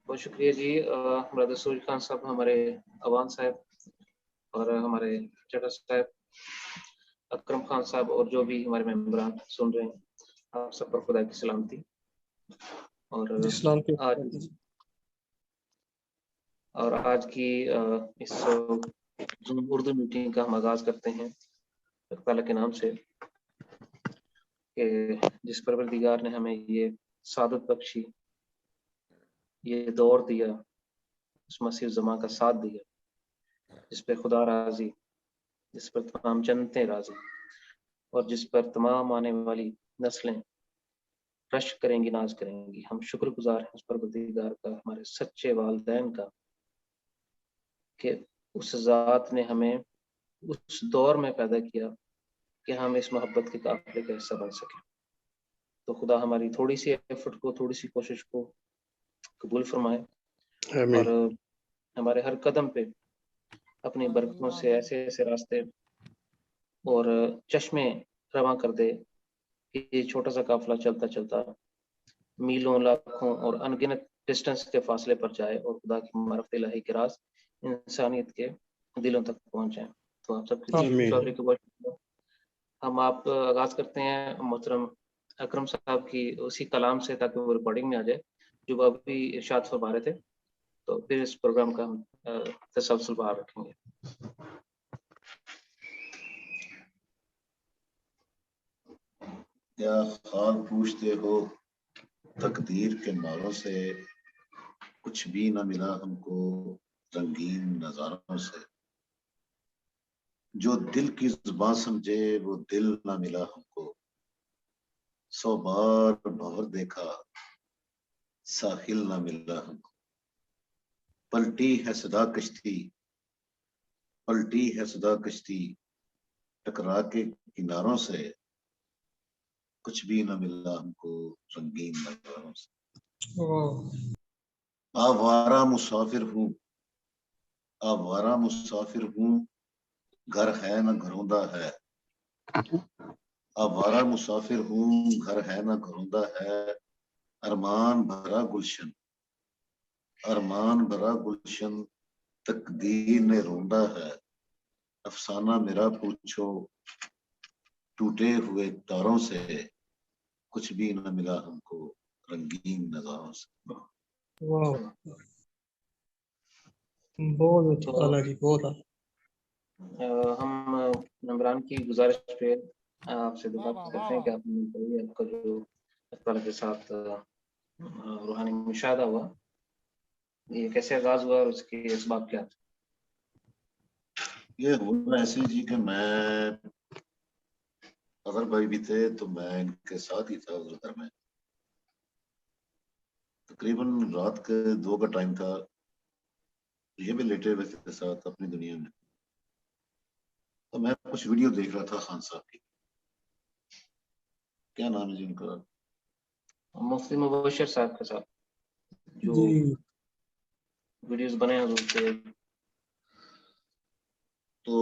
بہت شکریہ جی برادر سورج خان صاحب، ہمارے اوان صاحب اور ہمارے چٹر صاحب، اکرم خان صاحب اور جو بھی ہمارے ممبران سن رہے ہیں، آپ سب پر خدا کی سلامتی۔ اور آج کی اس اردو میٹنگ کا ہم آغاز کرتے ہیں اللہ تعالیٰ کے نام سے کہ جس پروردگار نے ہمیں یہ سعادت بخشی، یہ دور دیا، اس مسیح زمان کا ساتھ دیا، جس پہ خدا راضی، جس پر تمام جنتیں راضی، اور جس پر تمام آنے والی نسلیں رشک کریں گی، ناز کریں گی۔ ہم شکر گزار ہیں اس پروردگار کا، ہمارے سچے والدین کا، کہ اس ذات نے ہمیں اس دور میں پیدا کیا کہ ہم اس محبت کے قافلے کا حصہ بن سکیں۔ تو خدا ہماری تھوڑی سی ایفرٹ کو، تھوڑی سی کوشش کو قبول فرمائے، اور ہمارے ہر قدم پہ اپنی برکتوں سے ایسے ایسے راستے اور چشمے رواں کر دے کہ یہ چھوٹا سا قافلہ چلتا چلتا میلوں، لاکھوں اور انگنت ڈسٹنس کے فاصلے پر جائے، اور خدا کی معرفت الہی کے راز انسانیت کے دلوں تک پہنچ جائیں۔ تو آپ سب کی چودھری کے بہت ہم آپ آغاز کرتے ہیں محترم اکرم صاحب کی اسی کلام سے، تاکہ وہ ریکارڈنگ میں آ جائے جو وہ ابھی ارشاد فرما رہے تھے، تو پھر اس پروگرام کا ہم تسلسل بہار رکھیں گے۔ کیا خواب پوچھتے ہو تقدیر کے ماروں سے، کچھ بھی نہ ملا ہم کو رنگین نظاروں سے، جو دل کی زبان سمجھے وہ دل نہ ملا ہم کو، 100 بار بھور دیکھا ساحل نہ ملا ہم کو، پلٹی ہے صدا کشتی، پلٹی ہے صدا کشتی، ٹکرا کے کناروں سے، کچھ بھی نہ ملا ہم کو رنگین نظاروں سے۔ آوارہ مسافر ہوں، آوارہ مسافر ہوں، گھر ہے نہ گھروندہ ہے، آوارہ مسافر ہوں، گھر ہے نہ گھروندہ ہے، ارمان بھرا گلشن، ارمان بھرا گلشن، تقدیر نے روندا ہے، افسانہ میرا پوچھو ٹوٹے ہوئے تاروں سے، کچھ بھی نہ ملا ہم کو رنگین نظاروں سے۔ بہت اچھا جی، بہت ہم ممبران کی گزارش پہ آپ سے درخواست کرتے ہیں کہ آپ کا جو اللہ تعالیٰ کے ساتھ روحانی مشاہدہ ہوا، یہ کیسے آغاز ہوا اور اس کے اسباب کیا تھے؟ یہ ہوا ایسے جی کہ میں اگر بھائی بھی تھے تو میں ان کے ساتھ ہی تھا ادھر گھر میں، تقریباً رات کے 2 کا ٹائم تھا، یہ بھی لیٹے ہوئے کے ساتھ اپنی دنیا میں، تو میں کچھ ویڈیو دیکھ رہا تھا خان صاحب کی، کیا نام ہے جی ان کا، مفتی مبشر صاحب کے ساتھ جو ویڈیوز بنے ہیں، تو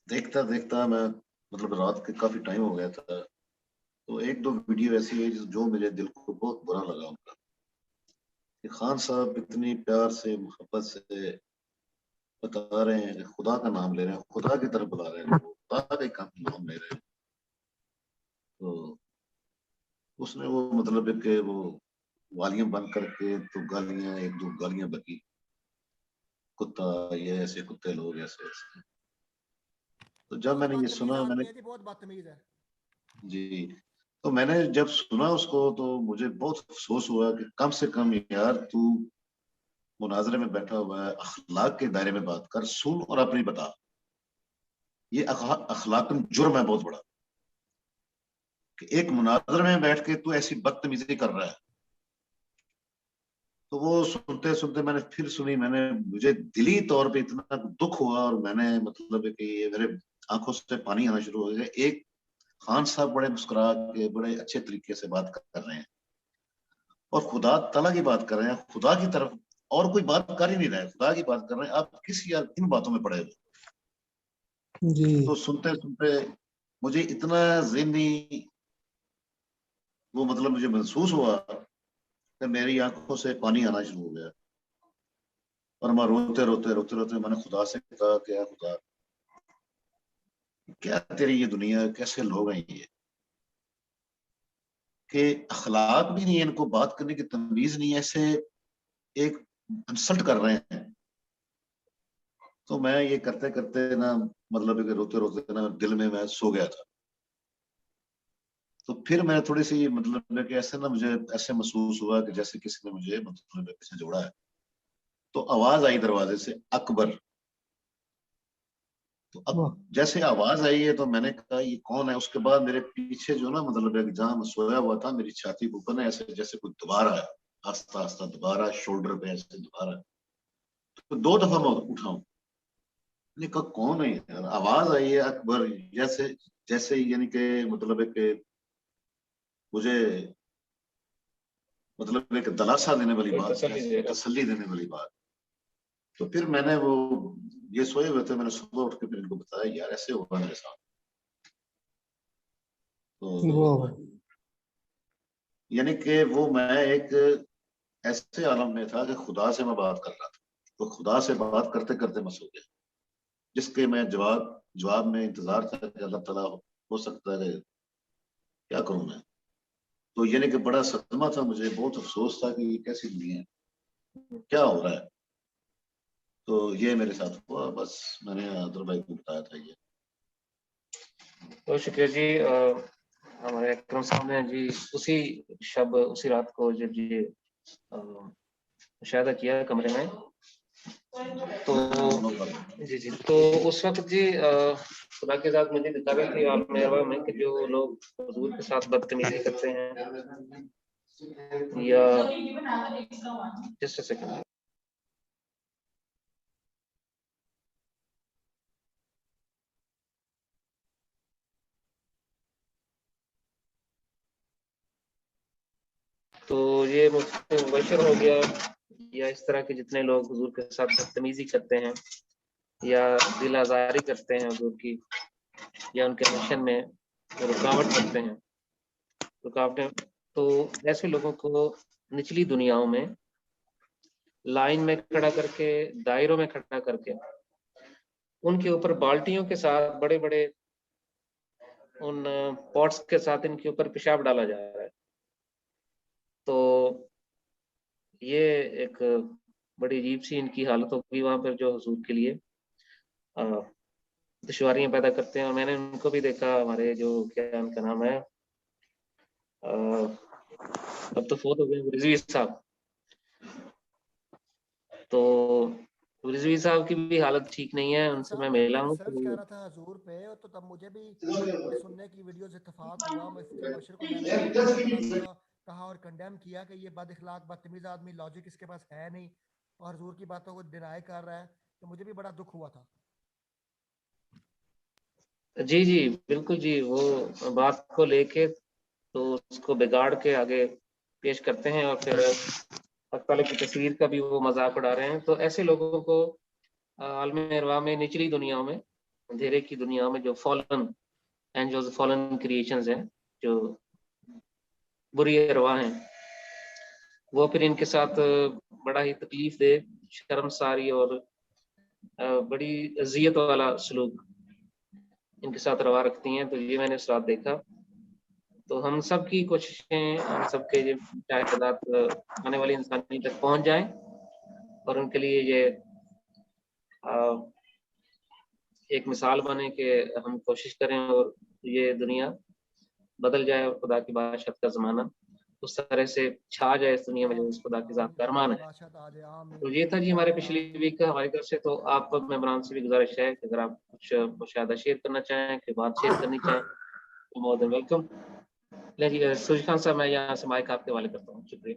دیکھتا دیکھتا میں مطلب رات کے کافی ٹائم ہو گیا تھا، تو 1-2 ویڈیو ایسی ہے جو میرے دل کو بہت برا لگا ان کا، کہ خان صاحب اتنی پیار سے محبت سے بتا رہے ہیں کہ خدا کا نام لے رہے ہیں، خدا کی طرف بلا رہے ہیں، خدا کا نام لے رہے ہیں، تو اس نے وہ مطلب ہے کہ وہ والیاں بند کر کے تو گالیاں 1-2 گالیاں بکی، کتا، یہ ایسے کتے لوگ ایسے ایسے، تو جب میں نے یہ سنا، میں نے بہت بدتمیز ہے جی، تو میں نے جب سنا اس کو تو مجھے بہت افسوس ہوا کہ کم سے کم یار تو مناظرے میں بیٹھا ہوا ہے، اخلاق کے دائرے میں بات کر، سن اور اپنی بتا، یہ اخلاقاً جرم ہے بہت بڑا کہ ایک مناظرے میں بیٹھ کے تو ایسی بدتمیزی کر رہا ہے۔ تو وہ سنتے سنتے میں نے پھر سنی، میں نے مجھے دلی طور پہ اتنا دکھ ہوا، اور میں نے مطلب کہ یہ میرے آنکھوں سے پانی آنا شروع ہو گیا۔ ایک خان صاحب بڑے مسکرا کے بڑے اچھے طریقے سے بات کر رہے ہیں اور خدا تعالیٰ کی بات کر رہے ہیں، خدا کی طرف اور کوئی بات کر ہی نہیں رہے، خدا کی بات کر رہے ہیں، آپ کس یار ان باتوں میں پڑے ہوئے جی۔ تو سنتے سنتے مجھے اتنا ذہنی وہ مطلب مجھے محسوس ہوا کہ میری آنکھوں سے پانی آنا شروع ہو گیا، اور میں روتے روتے روتے روتے میں نے خدا سے کہا کہ اے خدا، کیا تیری یہ دنیا ہے، کیسے لوگ ہیں یہ کہ اخلاق بھی نہیں ہے، ان کو بات کرنے کی تمیز نہیں ہے، ایسے ایک انسلٹ کر رہے ہیں. تو میں یہ کرتے کرتے نا مطلب کہ روتے روتے نا دل میں سو گیا تھا. تو پھر میں تھوڑی سی مطلب کہ ایسے نا مجھے ایسے محسوس ہوا کہ جیسے کسی نے مجھے مطلب سے جوڑا ہے. تو آواز آئی دروازے سے، اکبر. تو جیسے آواز آئی ہے تو میں نے کہا یہ کون ہے. اس کے بعد میرے پیچھے جو نا مطلب جہاں میں سویا ہوا تھا میری چھاتی کے اوپر نا ایسے جیسے کوئی دوبارہ ہے، آہستہ آہستہ دوبارہ شولڈر پہ ایسے دوبارہ. تو 2 دفعہ میں اٹھاؤں. نے کہا کون ہے یار؟ آواز آئی ہے اکبر، جیسے جیسے یعنی کہ مطلب ہے کہ مجھے مطلب ایک دلاسا دینے والی بات، تسلی دینے والی بات. تو پھر میں نے وہ یہ سوئے ہوئے تھے، میں نے صبح اٹھ کے پھر ان کو بتایا یار ایسے ہوا میرے ساتھ. تو یعنی کہ وہ میں ایک ایسے عالم میں تھا کہ خدا سے میں بات کر رہا تھا. تو خدا سے بات کرتے کرتے میں سو گیا، جس کے میں جواب میں انتظار تھا کہ اللہ تعالیٰ ہو سکتا ہے کیا کروں میں. تو یعنی کہ بڑا صدمہ تھا مجھے، بہت افسوس تھا کہ یہ کیسی دنیا ہے، کیا ہو رہا ہے. تو یہ میرے ساتھ ہوا، بس میں نے عادل بھائی کو بتایا تھا یہ. بہت شکریہ جی. ہمارے اکرم صاحب نے جی اسی شب اسی رات کو جب یہ مشاہدہ کیا کمرے میں، تو جی تو اس وقت جی خدا کے ذات مجھے دکھا تھی عالم ارواح میں کہ جو لوگ حضور کے ساتھ بدتمیزی کرتے ہیں یا جسٹ اے سیکنڈ. تو یہ مبشر ہو گیا، یا اس طرح کے جتنے لوگ حضور کے ساتھ بدتمیزی کرتے ہیں یا دل آزاری کرتے ہیں حضور کی، یا ان کے مشن میں رکاوٹ کرتے ہیں رکاوٹیں، تو ایسے لوگوں کو نچلی دنیاؤں میں لائن میں کھڑا کر کے، دائروں میں کھڑا کر کے، ان کے اوپر بالٹیوں کے ساتھ، بڑے بڑے ان پوٹس کے ساتھ ان کے اوپر پیشاب ڈالا جا رہا ہے. تو یہ ایک بڑی عجیب سی ان کی حالت ہوگی وہاں پر، جو حضور کے لیے دشواریاں پیدا کرتے ہیں. اور میں نے ان کو بھی دیکھا، ہمارے جو کیا ان کا نام ہے، اب تو فوت ہو گئے، رضوی صاحب. تو رضوی صاحب کی بھی حالت ٹھیک نہیں ہے، ان سے میں ملا ہوں. سرچ کر رہا تھا حضور پہ، تو تب مجھے بھی یہ سننے کی ویڈیوز اتفاق ہوا. مفتی مبشر کو میں نے بھی برا بھلا کہا اور کنڈیم کیا کہ یہ بد اخلاق بدتمیز آدمی، لاجک اس کے پاس ہے نہیں، اور حضور کی باتوں کو ڈینائی کر رہا ہے. تو مجھے بھی بڑا دکھ ہوا تھا. جی جی بالکل جی، وہ بات کو لے کے تو اس کو بگاڑ کے آگے پیش کرتے ہیں، اور پھر حق تعالیٰ کی تصویر کا بھی وہ مذاق اڑا رہے ہیں. تو ایسے لوگوں کو عالم ارواح میں نچلی دنیاؤں میں، اندھیرے کی دنیا میں، جو فالن اینجلز، فالن کریشنز ہیں، جو بری ارواح ہیں، وہ پھر ان کے ساتھ بڑا ہی تکلیف دہ، شرمساری اور بڑی اذیت والا سلوک ان کے ساتھ روا رکھتی ہیں. تو یہ میں نے اس رات دیکھا. تو ہم سب کی کوششیں، ہم سب کے مشاہدات آنے والی انسانی تک پہنچ جائیں، اور ان کے لیے یہ ایک مثال بنے کہ ہم کوشش کریں اور یہ دنیا بدل جائے، اور خدا کی بادشاہت کا زمانہ اس طرح سے چھا جائے اس دنیا میں جو اس خدا کی ذات کا ارمان ہے. تو یہ تھا جی ہمارے پچھلی ویک کا ہماری طرف سے. تو آپ ممبران سے بھی گزارش ہے کہ اگر آپ کچھ مشاہدہ شیئر کرنا چاہیں، کہ بات شیئر کرنی چاہیں، تو مور دین ویلکم. جی سوجی خان صاحب، میں یہاں سے مائک آپ کے حوالے کرتا ہوں. شکریہ.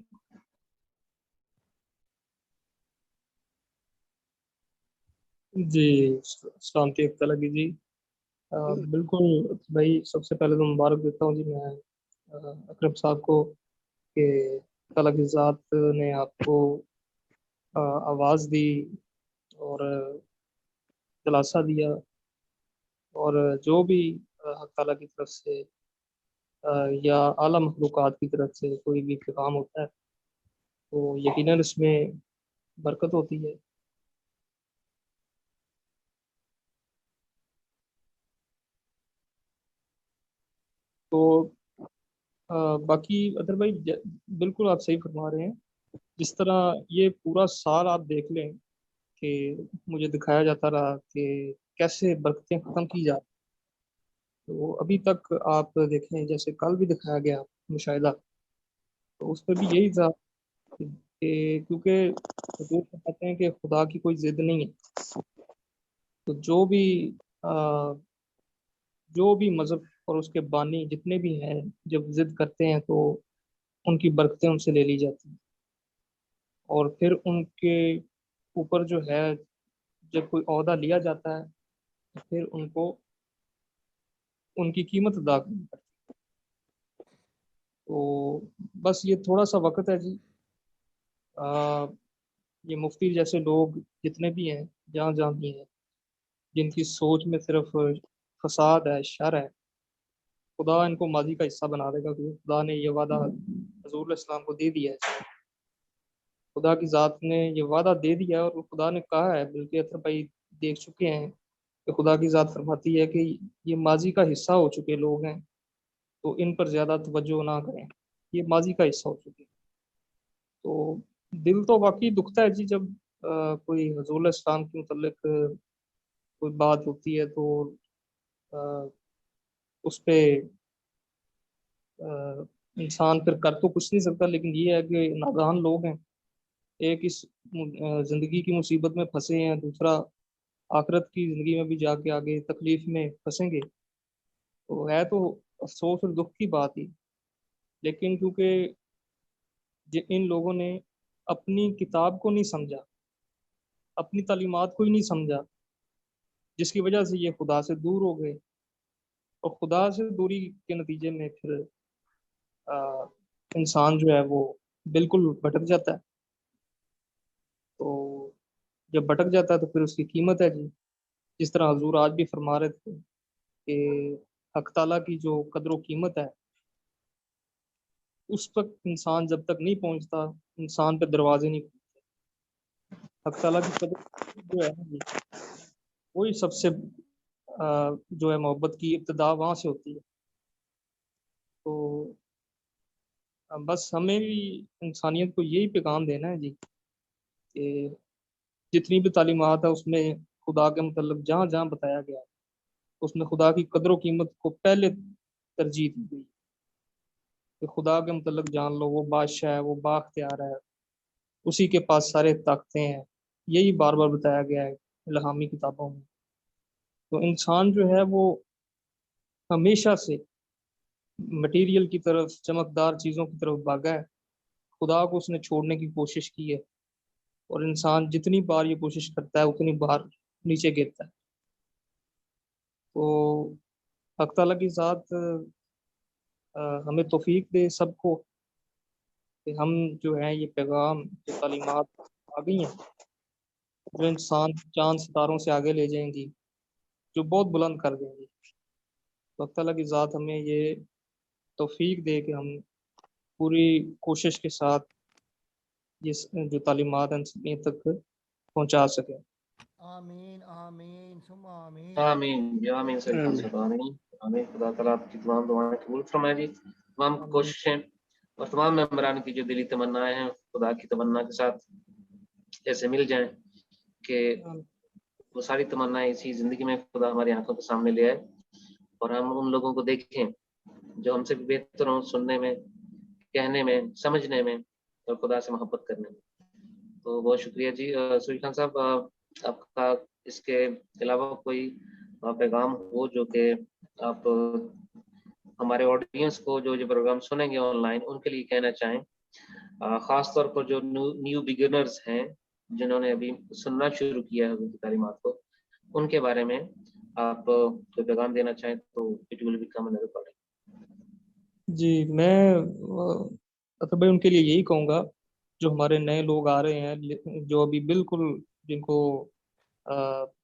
جی شانتی اختلا کی جی. بالکل بھائی، سب سے پہلے تو مبارک دیتا ہوں جی میں اکرم صاحب کو کہ اللہ کی ذات نے آپ کو آواز دی اور دلاسا دیا، اور جو بھی حق تعالیٰ کی طرف سے یا اعلیٰ مخلوقات کی طرف سے کوئی بھی پیغام ہوتا ہے تو یقیناً اس میں برکت ہوتی ہے. تو باقی اطہر بھائی بالکل آپ صحیح فرما رہے ہیں. جس طرح یہ پورا سال آپ دیکھ لیں کہ مجھے دکھایا جاتا رہا کہ کیسے برکتیں ختم کی جا. تو ابھی تک آپ دیکھیں جیسے کل بھی دکھایا گیا مشاہدہ، تو اس پہ بھی یہی تھا کہ کیونکہ حضور کہتے ہیں کہ خدا کی کوئی ضد نہیں ہے، تو جو بھی مذہب اور اس کے بانی جتنے بھی ہیں جب ضد کرتے ہیں تو ان کی برکتیں ان سے لے لی جاتی ہیں، اور پھر ان کے اوپر جو ہے جب کوئی عہدہ لیا جاتا ہے تو پھر ان کو ان کی قیمت ادا کرنی پڑتی ہے. تو بس یہ تھوڑا سا وقت ہے جی. یہ مفتی جیسے لوگ جتنے بھی ہیں جہاں جہاں بھی ہیں، جن کی سوچ میں صرف فساد ہے، شر ہے، خدا ان کو ماضی کا حصہ بنا دے گا، کیونکہ خدا نے یہ وعدہ حضور علیہ السلام کو دے دیا ہے. خدا کی ذات نے یہ وعدہ دے دیا اور خدا نے کہا ہے، بلکہ اطہر بھائی دیکھ چکے ہیں کہ خدا کی ذات فرماتی ہے کہ یہ ماضی کا حصہ ہو چکے لوگ ہیں، تو ان پر زیادہ توجہ نہ کریں، یہ ماضی کا حصہ ہو چکے. تو دل تو واقعی دکھتا ہے جی جب کوئی حضور علیہ السلام کے متعلق کوئی بات ہوتی ہے تو اس پہ انسان پھر کر تو کچھ نہیں سکتا، لیکن یہ ہے کہ نادان لوگ ہیں، ایک اس زندگی کی مصیبت میں پھنسے ہیں، دوسرا آخرت کی زندگی میں بھی جا کے آگے تکلیف میں پھنسیں گے. تو ہے تو افسوس اور دکھ کی بات ہی، لیکن کیونکہ ان لوگوں نے اپنی کتاب کو نہیں سمجھا، اپنی تعلیمات کو ہی نہیں سمجھا، جس کی وجہ سے یہ خدا سے دور ہو گئے، اور خدا سے دوری کے نتیجے میں پھر انسان جو ہے وہ بالکل بھٹک جاتا ہے. تو جب بھٹک جاتا ہے تو پھر اس کی قیمت ہے جی. جس طرح حضور آج بھی فرما رہے تھے کہ حق تعالیٰ کی جو قدر و قیمت ہے اس تک انسان جب تک نہیں پہنچتا، انسان پہ دروازے نہیں کھلتے. حق تعالیٰ کی قدر جو ہے نا جی، وہی سب سے جو ہے محبت کی ابتدا وہاں سے ہوتی ہے. تو بس ہمیں بھی انسانیت کو یہی پیغام دینا ہے جی کہ جتنی بھی تعلیمات ہے اس میں خدا کے متعلق جہاں جہاں بتایا گیا اس میں خدا کی قدر و قیمت کو پہلے ترجیح دی گئی کہ خدا کے متعلق جان لو، وہ بادشاہ ہے، وہ بااختیار ہے، اسی کے پاس سارے طاقتیں ہیں. یہی بار بار بتایا گیا ہے الہامی کتابوں میں. تو انسان جو ہے وہ ہمیشہ سے مٹیریل کی طرف، چمکدار چیزوں کی طرف بھاگا ہے. خدا کو اس نے چھوڑنے کی کوشش کی ہے، اور انسان جتنی بار یہ کوشش کرتا ہے اتنی بار نیچے گرتا ہے. تو حق تعالیٰ کی ذات ہمیں توفیق دے سب کو کہ ہم جو ہیں یہ پیغام، جو تعلیمات آ گئی ہیں جو انسان چاند ستاروں سے آگے لے جائیں گی، جو بہت بلند کر دیں گی، تو حق تعالیٰ کی ذات ہمیں یہ توفیق دے کہ ہم پوری کوشش کے ساتھ یہ جو تعلیمات ہیں انسانیت تک پہنچا سکیں. آمین آمین ثم آمین. آمین جی، آمین سے آمین آمین. خدا تعالیٰ آپ کی تمام دعائیں قبول فرمائے جی. تمام کوششیں اور تمام ممبران کی جو دلی تمنائیں ہیں خدا کی تمنا کے ساتھ ایسے مل جائیں کہ وہ ساری تمنائیں اسی زندگی میں خدا ہماری آنکھوں کے سامنے لے آئے، اور ہم ان لوگوں کو دیکھیں جو ہم سے بھی بہتر ہوں سننے میں، کہنے میں، سمجھنے میں اور خدا سے محبت کرنے میں. تو بہت شکریہ جی. سوری خان صاحب، آپ کا اس کے علاوہ کوئی پیغام ہو جو کہ آپ ہمارے آڈینس کو جو پروگرام سنیں گے آن لائن ان کے لیے کہنا چاہیں، خاص طور پر جو نیو بگنرز ہیں جنہوں نے ابھی سننا شروع کیا ہے ان کی تعلیمات کو، ان کے بارے میں آپ جو پیغام دینا چاہیں تو it will become in recording. جی میں اطہر بھائی ان کے لیے یہی کہوں گا جو ہمارے نئے لوگ آ رہے ہیں، جو ابھی بالکل جن کو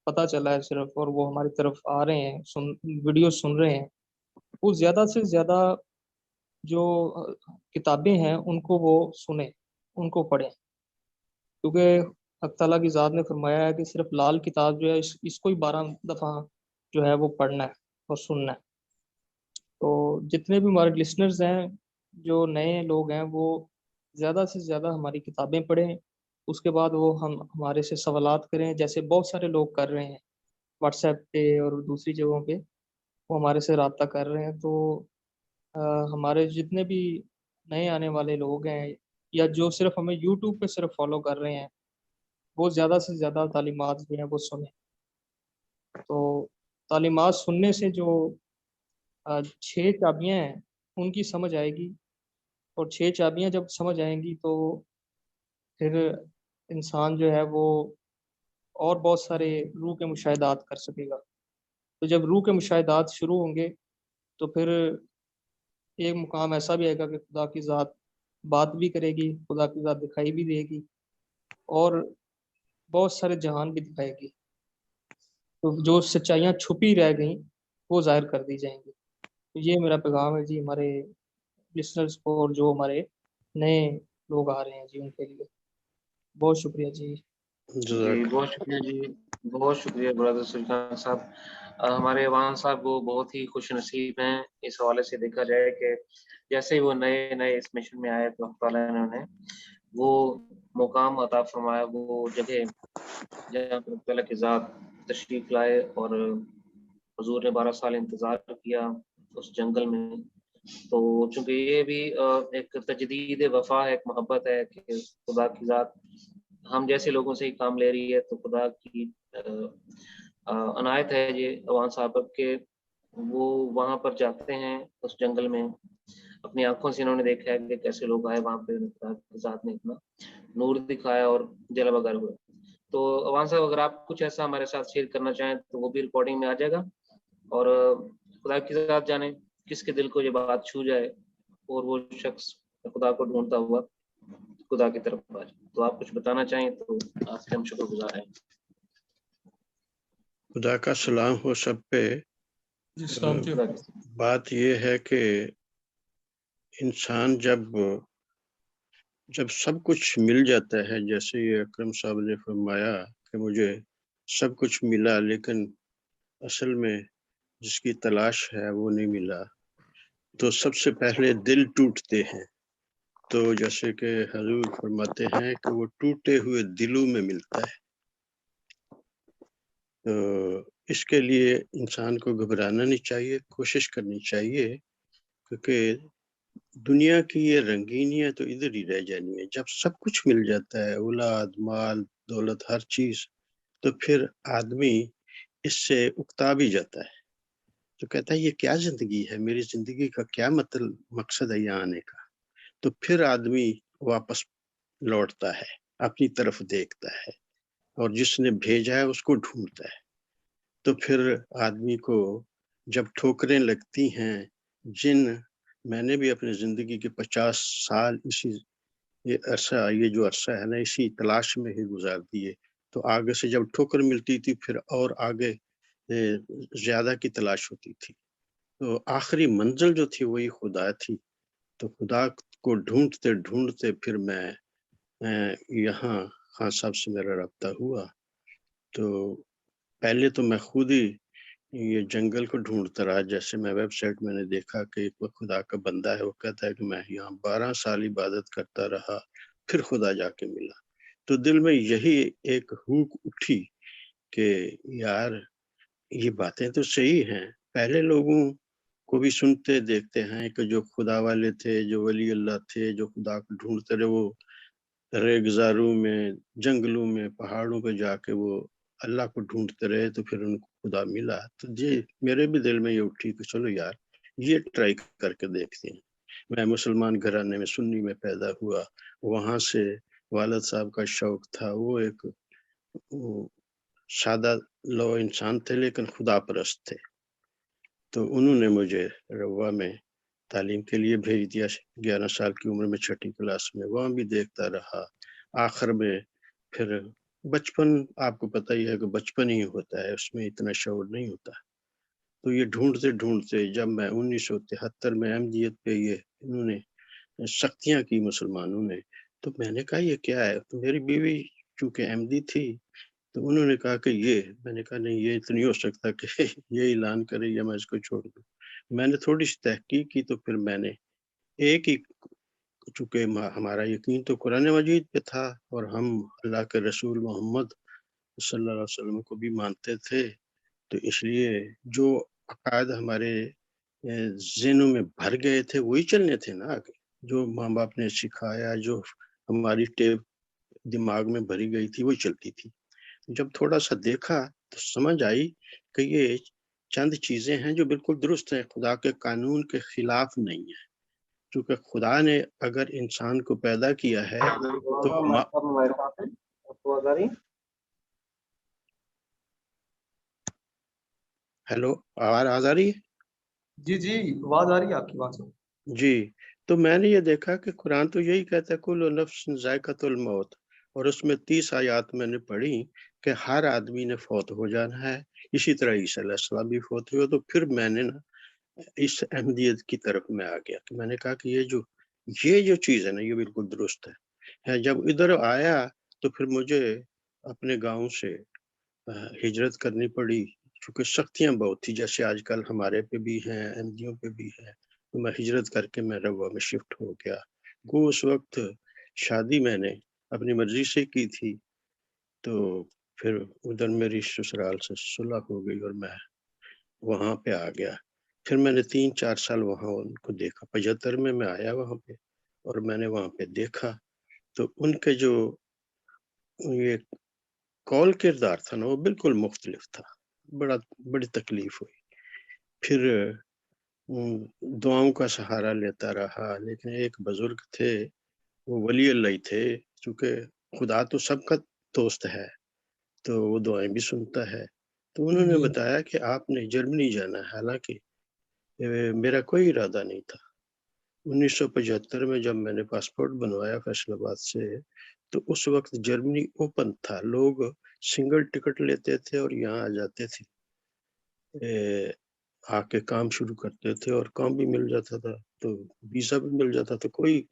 پتہ چلا ہے صرف اور وہ ہماری طرف آ رہے ہیں، ویڈیو سن رہے ہیں، وہ زیادہ سے زیادہ جو کتابیں ہیں ان کو وہ سنیں. ان کو پڑھیں، کیونکہ حق تعالیٰ کی ذات نے فرمایا ہے کہ صرف لال کتاب جو ہے اس کو ہی 12 دفعہ جو ہے وہ پڑھنا ہے اور سننا ہے۔ تو جتنے بھی ہمارے لسنرز ہیں، جو نئے لوگ ہیں، وہ زیادہ سے زیادہ ہماری کتابیں پڑھیں، اس کے بعد وہ ہمارے سے سوالات کریں، جیسے بہت سارے لوگ کر رہے ہیں واٹس ایپ پہ اور دوسری جگہوں پہ، وہ ہمارے سے رابطہ کر رہے ہیں۔ تو ہمارے جتنے بھی نئے آنے والے لوگ ہیں یا جو صرف ہمیں یوٹیوب پہ صرف فالو کر رہے ہیں، وہ زیادہ سے زیادہ تعلیمات جو ہیں وہ سنیں۔ تو تعلیمات سننے سے جو 6 چابیاں ہیں ان کی سمجھ آئے گی، اور 6 چابیاں جب سمجھ آئیں گی تو پھر انسان جو ہے وہ اور بہت سارے روح کے مشاہدات کر سکے گا۔ تو جب روح کے مشاہدات شروع ہوں گے تو پھر ایک مقام ایسا بھی آئے گا کہ خدا کی ذات بات بھی کرے گی، خدا کی ذات دکھائی بھی دے گی، اور بہت سارے جہان بھی دکھائے گی۔ تو جو سچائیاں چھپی رہ گئیں وہ ظاہر کر دی جائیں گی۔ تو یہ میرا پیغام ہے جی ہمارے لسنرز کو، اور جو ہمارے نئے لوگ آ رہے ہیں جی ان کے لیے۔ بہت شکریہ جی۔ جی بہت شکریہ جی، بہت شکریہ برادر سلطان صاحب۔ ہمارے ایوان صاحب وہ بہت ہی خوش نصیب ہیں اس حوالے سے دیکھا جائے کہ جیسے ہی وہ نئے اس مشن میں آئے تو اللہ تعالیٰ نے انہیں وہ مقام عطا فرمایا، وہ جگہ جہاں پر اللہ تعالیٰ کی ذات تشریف لائے، اور حضور نے 12 سال انتظار کیا اس جنگل میں۔ تو چونکہ یہ بھی ایک تجدید وفا ہے، ایک محبت ہے کہ خدا کی ذات ہم جیسے لوگوں سے ہی کام لے رہی ہے، تو خدا کی عنایت ہے یہ ایوان صاحب کہ وہ وہاں پر جاتے ہیں اس جنگل میں، اپنی آنکھوں سے انہوں نے دیکھا ہے کہ کیسے لوگ آئے وہاں پہ، خدا کی ذات نے اتنا نور دکھایا اور جلوہ گر ہوئے۔ تو ایوان صاحب اگر آپ کچھ ایسا ہمارے ساتھ شیئر کرنا چاہیں تو وہ بھی ریکارڈنگ میں آ جائے گا، اور خدا کی ذات جانے کس کے دل کو یہ بات چھو جائے اور وہ شخص خدا کو ڈھونڈتا ہوا خدا کی طرف آ جائے۔ تو آپ کچھ بتانا چاہیں تو آپ کے ہم شکر گزار ہیں۔ خدا کا سلام ہو سب پہ۔ بات یہ ہے کہ انسان جب سب کچھ مل جاتا ہے، جیسے یہ اکرم صاحب نے فرمایا کہ مجھے سب کچھ ملا لیکن اصل میں جس کی تلاش ہے وہ نہیں ملا، تو سب سے پہلے دل ٹوٹتے ہیں۔ تو جیسے کہ حضور فرماتے ہیں کہ وہ ٹوٹے ہوئے دلوں میں ملتا ہے۔ تو اس کے لیے انسان کو گھبرانا نہیں چاہیے، کوشش کرنی چاہیے، کیونکہ دنیا کی یہ رنگینیاں تو ادھر ہی رہ جانی ہے۔ جب سب کچھ مل جاتا ہے، اولاد، مال، دولت، ہر چیز، تو پھر آدمی اس سے اکتا بھی جاتا ہے، تو کہتا ہے یہ کیا زندگی ہے، میری زندگی کا کیا مقصد ہے یہاں آنے کا۔ تو پھر آدمی واپس لوٹتا ہے، اپنی طرف دیکھتا ہے، اور جس نے بھیجا ہے اس کو ڈھونڈتا ہے۔ تو پھر آدمی کو جب ٹھوکریں لگتی ہیں، میں نے بھی اپنی زندگی کے 50 سال یہ جو عرصہ ہے نا، اسی تلاش میں ہی گزار دیے۔ تو آگے سے جب ٹھوکر ملتی تھی پھر اور آگے زیادہ کی تلاش ہوتی تھی، تو آخری منزل جو تھی وہی خدا تھی۔ تو خدا کو ڈھونڈتے ڈھونڈتے پھر میں یہاں خان صاحب سے میرا رابطہ ہوا۔ تو پہلے تو میں خود ہی یہ جنگل کو ڈھونڈتا رہا، جیسے میں ویب سائٹ میں نے دیکھا کہ ایک خدا کا بندہ ہے، وہ کہتا ہے کہ میں یہاں 12 سال عبادت کرتا رہا، پھر خدا جا کے ملا۔ تو دل میں یہی ایک ہوک اٹھی کہ یار یہ باتیں تو صحیح ہیں، پہلے لوگوں کو بھی سنتے دیکھتے ہیں کہ جو خدا والے تھے، جو ولی اللہ تھے، جو خدا کو ڈھونڈتے رہے، وہ ریگزاروں میں، جنگلوں میں، پہاڑوں پہ جا کے وہ اللہ کو ڈھونڈتے رہے، تو پھر ان کو خدا ملا۔ تو میرے بھی دل میں یہ اٹھی کہ چلو یار یہ ٹرائی کر کے دیکھتے ہیں۔ میں مسلمان گھرانے میں سنی میں پیدا ہوا، وہاں سے والد صاحب کا شوق تھا، وہ ایک سادہ لو انسان تھے لیکن خدا پرست تھے۔ تو انہوں نے مجھے روا میں تعلیم کے لیے بھیج دیا، 11 سال کی عمر میں 6ٹھی کلاس میں، وہاں بھی دیکھتا رہا۔ آخر میں پھر بچپن، آپ کو پتہ ہی ہے کہ بچپن ہی ہوتا ہے، اس میں اتنا شعور نہیں ہوتا۔ تو یہ ڈھونڈتے ڈھونڈتے جب میں 1973 میں احمدیت پہ انہوں نے سختیاں کی مسلمانوں نے، تو میں نے کہا یہ کیا ہے؟ تو میری بیوی چونکہ احمدی تھی تو انہوں نے کہا کہ یہ، میں نے کہا نہیں یہ تو نہیں ہو سکتا کہ یہ اعلان کرے یا میں اس کو چھوڑ دوں. میں نے تھوڑی سی تحقیق کی تو پھر میں نے ایک ہی، چونکہ ہمارا یقین تو قرآن مجید پہ تھا اور ہم اللہ کے رسول محمد صلی اللہ علیہ وسلم کو بھی مانتے تھے، تو اس لیے جو عقائد ہمارے ذہنوں میں بھر گئے تھے وہی چلنے تھے نا آگے. جو ماں باپ نے سکھایا، جو ہماری ٹیپ دماغ میں بھری گئی تھی وہی چلتی تھی. جب تھوڑا سا دیکھا تو سمجھ آئی کہ یہ چند چیزیں ہیں جو بالکل درست ہیں، خدا کے قانون کے خلاف نہیں ہے. چونکہ خدا نے اگر انسان کو پیدا کیا ہے تو ہیلو، آواز آ رہی ہے؟ جی جی آواز آ رہی ہے آپ کی بات. جی، تو میں نے یہ دیکھا کہ قرآن تو یہی کہتا ہے کل نفس ذائقۃ الموت، اور اس میں 30 آیات میں نے پڑھی کہ ہر آدمی نے فوت ہو جانا ہے. اسی طرح عیسیٰ علیہ السلام بھی فوت ہوئے. تو پھر میں نے نا اس احمدیت کی طرف میں آ گیا کہ میں نے کہا کہ یہ جو چیز ہے نا یہ بالکل درست ہے. جب ادھر آیا تو پھر مجھے اپنے گاؤں سے ہجرت کرنی پڑی، چونکہ سختیاں بہت تھی جیسے آج کل ہمارے پہ بھی ہیں، احمدیوں پہ بھی ہیں. میں ہجرت کر کے میں روا میں شفٹ ہو گیا. اس وقت شادی میں نے اپنی مرضی سے کی تھی، تو پھر ادھر میری سسرال سے صلح ہو گئی اور میں وہاں پہ آ گیا. پھر میں نے 3-4 سال وہاں ان کو دیکھا. 75 میں آیا وہاں پہ اور میں نے وہاں پہ دیکھا تو ان کے جو یہ کول کردار تھا نا وہ بالکل مختلف تھا. بڑی تکلیف ہوئی. پھر دعاؤں کا سہارا لیتا رہا، لیکن ایک بزرگ تھے وہ ولی اللہ تھے، چونکہ خدا تو سب کا دوست ہے تو وہ دعائیں بھی سنتا ہے. تو انہوں نے بتایا کہ آپ نے جرمنی جانا ہے. حالانکہ میرا کوئی ارادہ نہیں تھا. 1975 میں جب میں نے پاسپورٹ بنوایا فیصل آباد سے تو اس وقت جرمنی اوپن تھا، لوگ سنگل ٹکٹ لیتے تھے اور یہاں آ جاتے تھے، آ کے کام شروع کرتے تھے اور کام بھی مل جاتا تھا تو ویزا بھی مل جاتا تھا، کوئی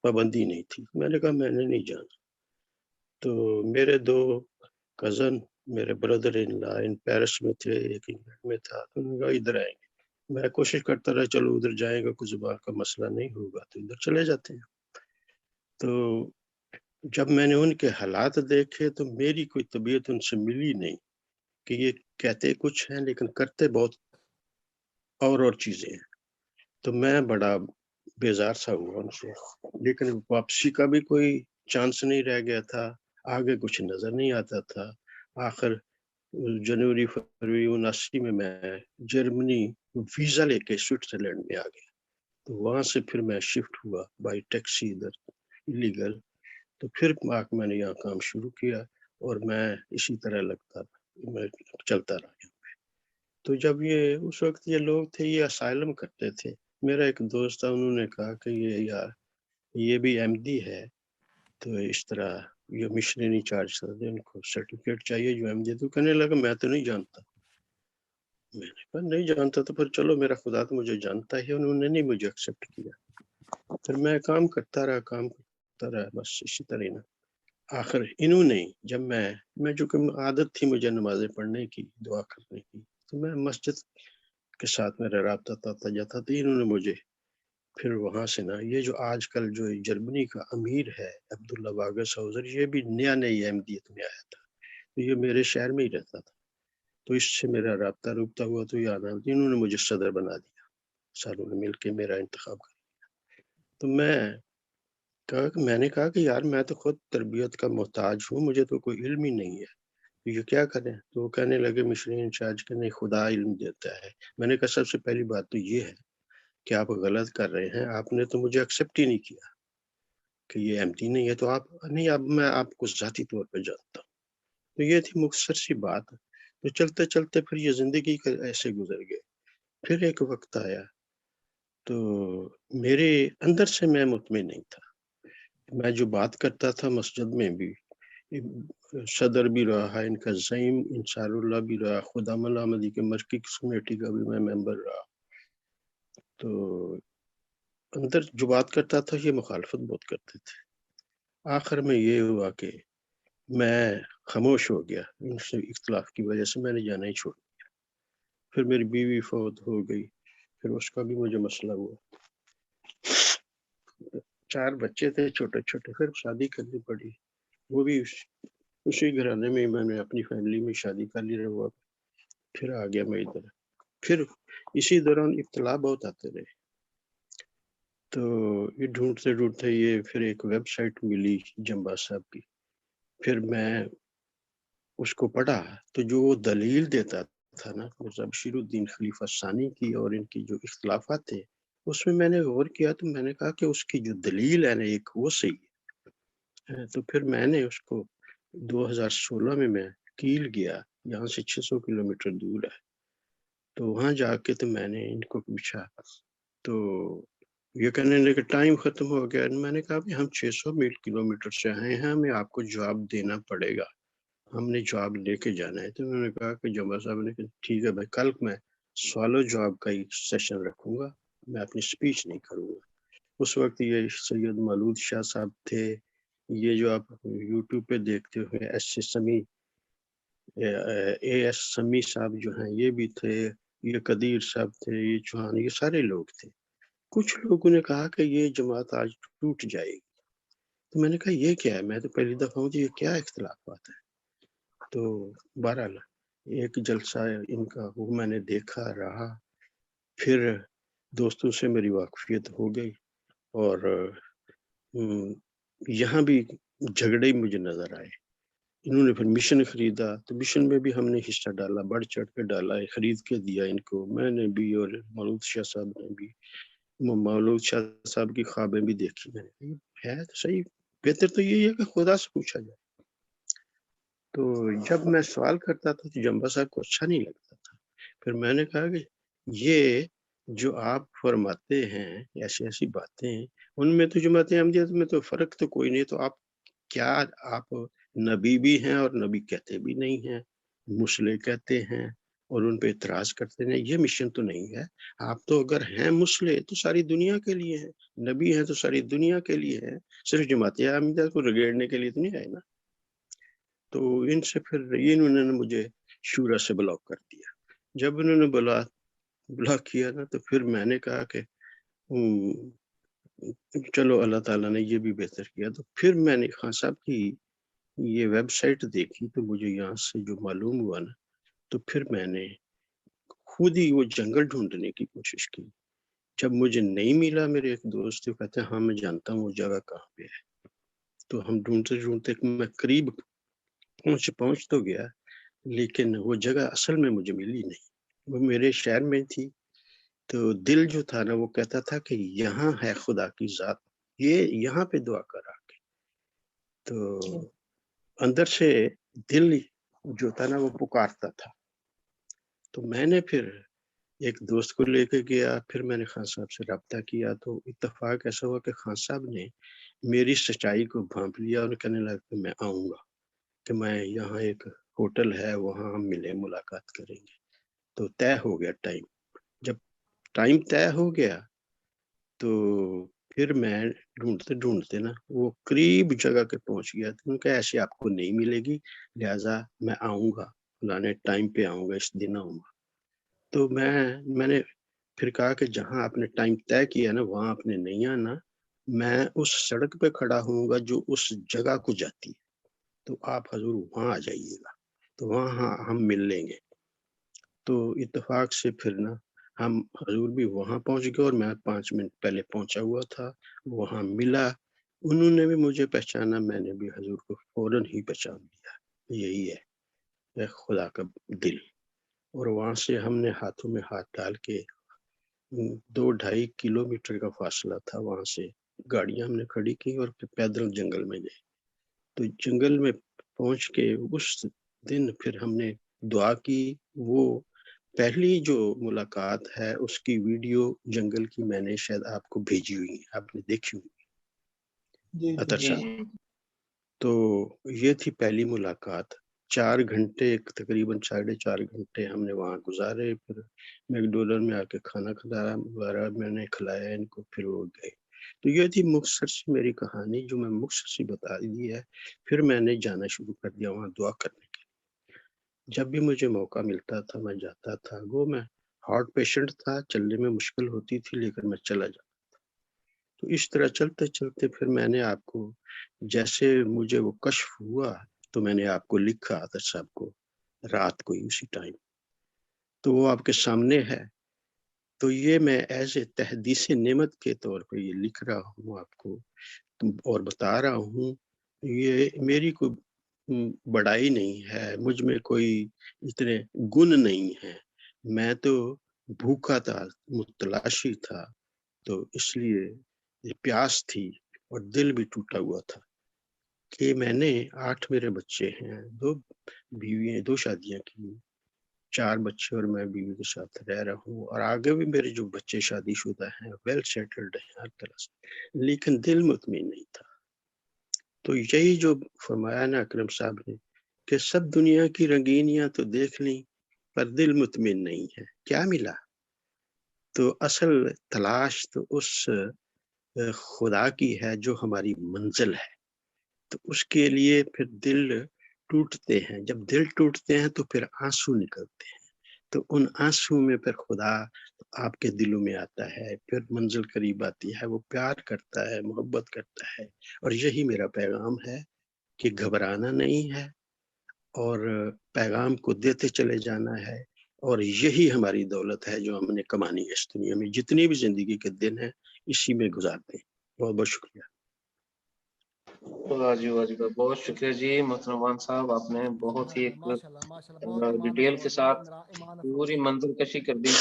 پابندی نہیں تھی. میں نے کہا میں نے نہیں جانا. تو میرے 2 کزن، میرے بردر ان پیرس میں تھے، ایک انگلینڈ میں تھا. انہوں نے کہا ادھر آئیں گے. میں کوشش کرتا رہا چلو ادھر جائیں گا، کچھ زبان کا مسئلہ نہیں ہوگا تو ادھر چلے جاتے ہیں. تو جب میں نے ان کے حالات دیکھے تو میری کوئی طبیعت ان سے ملی نہیں کہ یہ کہتے کچھ ہیں لیکن کرتے بہت اور چیزیں ہیں. تو میں بڑا بیزار سا ہوا ان سے، لیکن واپسی کا بھی کوئی چانس نہیں رہ گیا تھا، آگے کچھ نظر نہیں آتا تھا. آخر جنوری فروری 79 میں جرمنی ویزا لے کے سوئٹزرلینڈ میں آ گیا. تو وہاں سے پھر میں شفٹ ہوا بائی ٹیکسی ادھر ایلیگل. تو پھر میں نے یہاں کام شروع کیا اور میں اسی طرح میں چلتا رہا. تو جب یہ اس وقت یہ لوگ تھے یہ اسائلم کرتے تھے. میرا ایک دوست تھا، انہوں نے کہا کہ یہ بھی احمدی ہے تو اس طرح یہ مشنری چارج کرتے، ان کو سرٹیفکیٹ چاہیے جو احمدی. تو کہنے لگا میں تو نہیں جانتا. میں نے کہا نہیں جانتا تو پھر چلو میرا خدا تو مجھے جانتا ہے. انہوں نے نہیں مجھے ایکسیپٹ کیا. پھر میں کام کرتا رہا بس اسی طرح نا. آخر انہوں نے جب میں جو کہ عادت تھی مجھے نمازیں پڑھنے کی، دعا کرنے کی، تو میں مسجد کے ساتھ میرا رابطہ آتا جاتا تھا. انہوں نے مجھے پھر وہاں سے نا یہ جو آج کل جو جرمنی کا امیر ہے عبداللہ باغس حوزر، یہ بھی نئی احمدیت میں آیا تھا. تو یہ میرے شہر میں ہی رہتا تھا تو اس سے میرا رابطہ ہوا تو یہ آنا. انہوں نے مجھے صدر بنا دیا، ساروں نے مل کے میرا انتخاب کر دیا. تو میں نے کہا کہ یار میں تو خود تربیت کا محتاج ہوں، مجھے تو کوئی علم ہی نہیں ہے، یہ کیا کریں؟ تو وہ کہنے لگے مشنری انچارج کہ نہیں خدا علم دیتا ہے. میں نے کہا سب سے پہلی بات تو یہ ہے کہ آپ غلط کر رہے ہیں، آپ نے تو مجھے ایکسیپٹ ہی نہیں کیا کہ یہ احمدی نہیں ہے. تو آپ نہیں، اب میں آپ کو ذاتی طور پہ جانتا ہوں. تو یہ تھی مختصر سی بات. تو چلتے چلتے پھر یہ زندگی کا ایسے گزر گئے. پھر ایک وقت آیا تو میرے اندر سے میں مطمئن نہیں تھا. میں جو بات کرتا تھا مسجد میں بھی، صدر بھی رہا، ان کا زعیم انصار اللہ بھی رہا، خدا ملامدی کے مرکز کمیٹی کا بھی میں ممبر رہا. تو اندر جو بات کرتا تھا یہ مخالفت بہت کرتے تھے. آخر میں یہ ہوا کہ میں خاموش ہو گیا، ان سے اختلاف کی وجہ سے میں نے جانا ہی چھوڑ دیا۔ پھر میری بیوی فوت ہو گئی، پھر اس کا بھی مجھے مسئلہ ہوا، 4 بچے تھے چھوٹے چھوٹے، پھر شادی کرنی پڑی، وہ بھی اسی گھرانے میں میں نے اپنی فیملی میں شادی کر لی رہا، پھر آ گیا میں ادھر۔ پھر اسی دوران ابتلا بہت آتے رہے، تو یہ ڈھونڈتے ڈھونڈتے یہ پھر ایک ویب سائٹ ملی جمبا صاحب کی، پھر میں اس کو پڑھا تو جو وہ دلیل دیتا تھا نا مرزا بشیر الدین خلیفہ ثانی کی اور ان کی جو اختلافات تھے، اس میں نے غور کیا تو میں نے کہا کہ اس کی جو دلیل ہے نا ایک وہ صحیح ہے۔ تو پھر میں نے اس کو 2016 میں کیل گیا، یہاں سے 600 کلومیٹر دور ہے، تو وہاں جا کے تو میں نے ان کو پوچھا، تو یہ کہنے لگے کہ ٹائم ختم ہو گیا۔ میں نے کہا کہ ہم 600 کلومیٹر سے آئے ہیں، ہمیں آپ کو جواب دینا پڑے گا، ہم نے جواب لے کے جانا ہے۔ تو انہوں نے کہا کہ جمبا صاحب نے کہا ٹھیک ہے بھائی، کل میں سوال و جواب کا ایک سیشن رکھوں گا، میں اپنی سپیچ نہیں کروں گا۔ اس وقت یہ سید مولود شاہ صاحب تھے، یہ جو آپ یوٹیوب پہ دیکھتے ہوئے اے ایس سمی صاحب جو ہیں یہ بھی تھے، یہ قدیر صاحب تھے، یہ چوہان، یہ سارے لوگ تھے۔ کچھ لوگوں نے کہا کہ یہ جماعت آج ٹوٹ جائے گی، تو میں نے کہا یہ کیا ہے، میں تو پہلی دفعہ ہوں، یہ کیا اختلافات ہیں؟ تو بہرحال ایک جلسہ ان کا وہ میں نے دیکھا رہا، پھر دوستوں سے میری واقفیت ہو گئی، اور یہاں بھی جھگڑے مجھے نظر آئے۔ انہوں نے پھر مشن خریدا، تو مشن میں بھی ہم نے حصہ ڈالا، بڑھ چڑھ کے ڈالا، خرید کے دیا ان کو، میں نے بھی اور مولود شاہ صاحب نے بھی۔ مولود شاہ صاحب کی خوابیں بھی دیکھی میں نے، ہے تو صحیح، بہتر تو یہی ہے کہ خدا سے پوچھا جائے۔ تو جب میں سوال کرتا تھا تو جمبا صاحب کو اچھا نہیں لگتا تھا، پھر میں نے کہا کہ یہ جو آپ فرماتے ہیں ایسی ایسی باتیں، ان میں تو جماعت احمدیہ میں تو فرق تو کوئی نہیں، تو آپ کیا آپ نبی بھی ہیں اور نبی کہتے بھی نہیں ہیں، مسلح کہتے ہیں اور ان پہ اعتراض کرتے ہیں، یہ مشن تو نہیں ہے۔ آپ تو اگر ہیں مسلح تو ساری دنیا کے لیے ہیں، نبی ہیں تو ساری دنیا کے لیے ہیں، صرف جماعت احمدیہ کو رگیڑنے کے لیے تو نہیں ہے نا۔ تو ان سے پھر انہوں نے مجھے شورا سے بلاک کر دیا۔ جب انہوں نے بلاک کیا نا تو پھر میں نے کہا کہ چلو اللہ تعالیٰ نے یہ بھی بہتر کیا، تو پھر میں نے خان صاحب کی یہ ویب سائٹ دیکھی تو مجھے یہاں سے جو معلوم ہوا نا، تو پھر میں نے خود ہی وہ جنگل ڈھونڈنے کی کوشش کی۔ جب مجھے نہیں ملا، میرے ایک دوست کہتے ہیں ہاں میں جانتا ہوں وہ جگہ کہاں پہ ہے، تو ہم ڈھونڈتے ڈھونڈتے میں قریب پہنچ تو گیا، لیکن وہ جگہ اصل میں مجھے ملی نہیں، وہ میرے شہر میں تھی۔ تو دل جو تھا نا وہ کہتا تھا کہ یہاں ہے خدا کی ذات، یہ یہاں پہ دعا کر آ کے، تو اندر سے دل جو تھا نا وہ پکارتا تھا۔ تو میں نے پھر ایک دوست کو لے کے گیا، پھر میں نے خان صاحب سے رابطہ کیا، تو اتفاق ایسا ہوا کہ خان صاحب نے میری سچائی کو بھانپ لیا اور کہنے لگا کہ میں آؤں گا، کہ میں یہاں ایک ہوٹل ہے وہاں ہم ملے ملاقات کریں گے۔ تو طے ہو گیا ٹائم، جب ٹائم طے ہو گیا تو پھر میں ڈھونڈتے ڈھونڈتے نا وہ قریب جگہ کے پہنچ گیا، تو ان کا ایسے آپ کو نہیں ملے گی، لہٰذا میں آؤں گا، فلانے ٹائم پہ آؤں گا، اس دن آؤں گا۔ تو میں نے پھر کہا کہ جہاں آپ نے ٹائم طے کیا نا وہاں آپ نے نہیں آنا، میں اس سڑک پہ کھڑا ہوں گا جو اس جگہ کو جاتی ہے، تو آپ حضور وہاں آ جائیے گا، تو وہاں ہم مل لیں گے۔ تو اتفاق سے پھر نا ہم حضور بھی وہاں پہنچ گئے، اور میں 5 منٹ پہلے پہنچا ہوا تھا، وہاں ملا، انہوں نے بھی مجھے پہچانا، میں نے بھی حضور کو فوراً ہی پہچان لیا۔ یہی ہے خدا کا دل۔ اور وہاں سے ہم نے ہاتھوں میں ہاتھ ڈال کے 2-2.5 کلومیٹر کا فاصلہ تھا، وہاں سے گاڑیاں ہم نے کھڑی کی اور پھر پیدل جنگل میں گئے۔ تو جنگل میں پہنچ کے اس دن پھر ہم نے دعا کی، وہ پہلی جو ملاقات ہے اس کی ویڈیو جنگل کی میں نے شاید آپ کو بھیجی ہوئی ہے، آپ نے دیکھی ہوئی عطر صاحب۔ تو یہ تھی پہلی ملاقات، 4 گھنٹے تقریباً 4.5 گھنٹے ہم نے وہاں گزارے، پھر میک ڈونلڈ میں آ کے کھانا کھلایا وغیرہ میں نے کھلایا ان کو، پھر وہ گئے۔ تو یہ تھی مختصر سی میری کہانی جو میں مختصر سی بتا دی ہے. پھر میں نے جانا شروع کر دیا وہاں دعا کرنے کے لیے. جب بھی مجھے موقع ملتا تھا میں جاتا تھا. وہ میں ہارٹ پیشنٹ تھا, چلنے میں مشکل ہوتی تھی لیکن میں چلا جاتا. تو اس طرح چلتے چلتے پھر میں نے آپ کو, جیسے مجھے وہ کشف ہوا تو میں نے آپ کو لکھا آدر صاحب کو رات کو ہی اسی ٹائم, تو وہ آپ کے سامنے ہے. تو یہ میں ایز اے تحدیث نعمت کے طور پہ یہ لکھ رہا ہوں آپ کو اور بتا رہا ہوں. یہ میری کوئی بڑائی نہیں ہے, مجھ میں کوئی اتنے گن نہیں ہے. میں تو بھوکا تھا, متلاشی تھا, تو اس لیے یہ پیاس تھی اور دل بھی ٹوٹا ہوا تھا کہ میں نے 8 میرے بچے ہیں, 2 بیوی, 2 شادیاں کی, 4 بچے اور میں بیوی کے ساتھ رہ رہا ہوں. اور آگے بھی میرے جو بچے شادی شدہ ہیں, ویل سیٹلڈ ہیں ہر طرح سے, لیکن دل مطمئن نہیں تھا. تو یہی جو فرمایا نا اکرم صاحب نے کہ سب دنیا کی رنگینیاں تو دیکھ لیں پر دل مطمئن نہیں ہے. کیا ملا؟ تو اصل تلاش تو اس خدا کی ہے جو ہماری منزل ہے. تو اس کے لیے پھر دل ٹوٹتے ہیں. جب دل ٹوٹتے ہیں تو پھر آنسو نکلتے ہیں. تو ان آنسو میں پھر خدا آپ کے دلوں میں آتا ہے, پھر منزل قریب آتی ہے, وہ پیار کرتا ہے, محبت کرتا ہے. اور یہی میرا پیغام ہے کہ گھبرانا نہیں ہے اور پیغام کو دیتے چلے جانا ہے. اور یہی ہماری دولت ہے جو ہم نے کمانی ہے اس دنیا میں. جتنی بھی زندگی کے دن ہیں اسی میں گزارتے ہیں. بہت بہت شکریہ. واہ جی واہ جی, بہت شکریہ جی محترم عوان صاحب, آپ نے بہت ہی ایک ماشاءاللہ بہت ایمان ڈیٹیل کے افروز, ساتھ بہت ایمان پوری افروز. منزل کشی کر دی.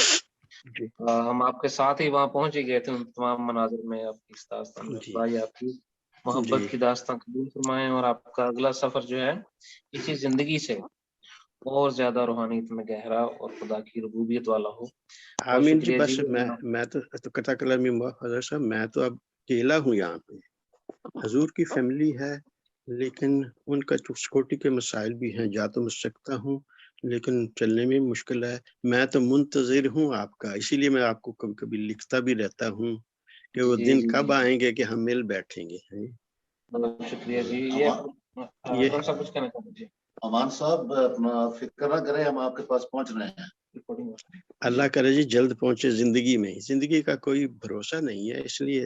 جی ہم آپ کے ساتھ ہی وہاں پہنچ ہی گئے تھے ان تمام مناظر میں. آپ کی اس داستان میں جی خدا آپ کی محبت جی کی داستان قبول فرمائیں, اور آپ کا اگلا سفر جو ہے اسی زندگی سے اور زیادہ روحانیت میں گہرا اور خدا کی ربوبیت والا ہو. بہت آمین جی. شکریہ بس جی. میں تو کتا کلامی حضرت صاحب, میں تو اب اکیلا ہوں یہاں پہ. حضور کی فیملی ہے لیکن ان کا سیکورٹی کے مسائل بھی ہیں. جا تو میں سکتا ہوں لیکن چلنے میں مشکل ہے. میں تو منتظر ہوں آپ کا, اسی لیے میں آپ کو کبھی کبھی لکھتا بھی رہتا ہوں کہ وہ جی دن جی کب جی, آئیں گے کہ ہم مل بیٹھیں گے. بہت شکریہ جی. یہ کون سا کچھ کہنا چاہتے ہیں جی؟ امان صاحب اپنا فکر نہ کریں, ہم آپ کے پاس پہنچ رہے ہیں. اللہ کرے جی جلد پہنچے. زندگی میں زندگی کا کوئی بھروسہ نہیں ہے, اس لیے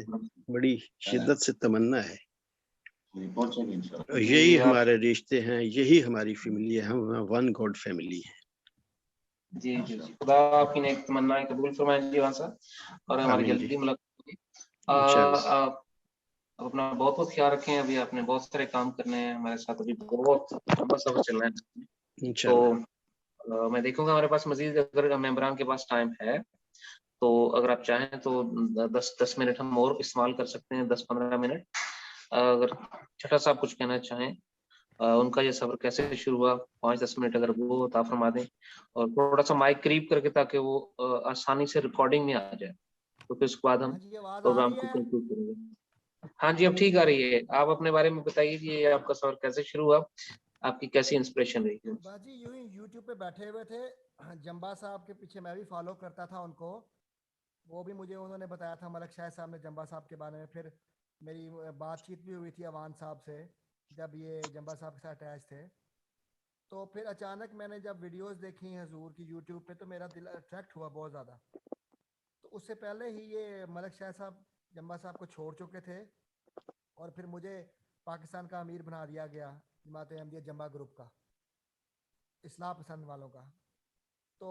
بڑی شدت سے تمنا ہے. پہنچیں گے انشاءاللہ. اور جی یہی آپ, ہمارے رشتے ہیں, یہی ہماری فیملی ہے. ہم ون گاڈ فیملی ہے. جی جی جی, خدا آپ کی نیک تمنائیں قبول فرمائیں جی وہاں صاحب, اور ہماری آمین جی جلدی ملاقات ہوگی. انشاءاللہ. آپ اپنا بہت بہت خیال رکھیں. ابھی آپ نے بہت سارے کام کرنے ہیں ہمارے ساتھ, ابھی بہت لمبا سفر چلنا ہے. تو انشاءاللہ میں دیکھوں گا ہمارے پاس مزید اگر ممبران کے پاس ٹائم ہے تو اگر آپ چاہیں تو 10 منٹ ہم اور استعمال کر سکتے ہیں, 10-15 منٹ. اگر چھٹا صاحب کچھ کہنا چاہیں, ان کا یہ سفر کیسے شروع ہوا, 5-10 منٹ اگر وہ عطا فرما دیں, اور تھوڑا سا مائک قریب کر کے تاکہ وہ آسانی سے ریکارڈنگ میں آ جائے, تو پھر اس کے بعد ہم ہاں جی, آواز آ پروگرام رہی کو ہے. کنکلوڈ کریں گے. ہاں جی, اب ٹھیک آ رہی ہے. آپ اپنے بارے میں بتائیے جی, یہ آپ کا سفر کیسے شروع ہوا, آپ کی کیسی انسپریشن رہی ہے؟ بس جی یوں ہی یوٹیوب پہ بیٹھے ہوئے تھے, جمبا صاحب کے پیچھے میں بھی فالو کرتا تھا ان کو. وہ بھی مجھے انہوں نے بتایا تھا, ملک شاہ صاحب نے جمبا صاحب کے بارے میں. پھر میری بات چیت بھی ہوئی تھی اوان صاحب سے جب یہ جمبا صاحب کے ساتھ اٹیچ تھے. تو پھر اچانک میں نے جب ویڈیوز دیکھی حضور کی یوٹیوب پہ تو میرا دل اٹریکٹ ہوا بہت زیادہ. تو اس سے پہلے ہی یہ ملک شاہ صاحب جمبا صاحب کو چھوڑ چکے تھے, اور پھر مجھے پاکستان کا امیر بنا دیا گیا جماعت احمدیہ جمبا گروپ کا, اصلاح پسند والوں کا. تو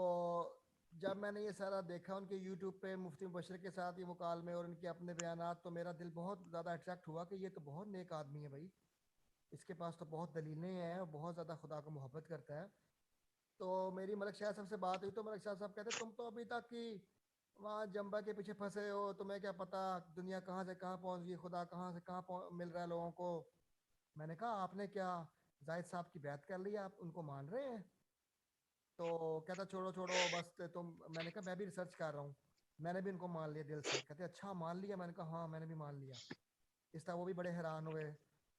جب میں نے یہ سارا دیکھا ان کے یوٹیوب پہ مفتی مبشر کے ساتھ یہ مکالمے اور ان کے اپنے بیانات, تو میرا دل بہت زیادہ اٹریکٹ ہوا کہ یہ تو بہت نیک آدمی ہے بھائی, اس کے پاس تو بہت دلیلیں ہیں اور بہت زیادہ خدا کو محبت کرتا ہے. تو میری ملک شاہ صاحب سے بات ہوئی تو ملک شاہ صاحب کہتے تم تو ابھی تک کی وہاں جمبا کے پیچھے پھنسے ہو, تمہیں کیا پتا دنیا کہاں سے کہاں پہنچ گئی, خدا کہاں سے کہاں مل رہا ہے لوگوں کو. میں نے کہا آپ نے کیا زاہد صاحب کی بیعت کر لی, آپ ان کو مان رہے ہیں؟ تو کہتا چھوڑو چھوڑو بس تم. میں نے کہا میں بھی ریسرچ کر رہا ہوں, میں نے بھی ان کو مان لیا دل سے. کہتے اچھا مان لیا؟ میں نے کہا ہاں میں نے بھی مان لیا. اس طرح وہ بھی بڑے حیران ہوئے.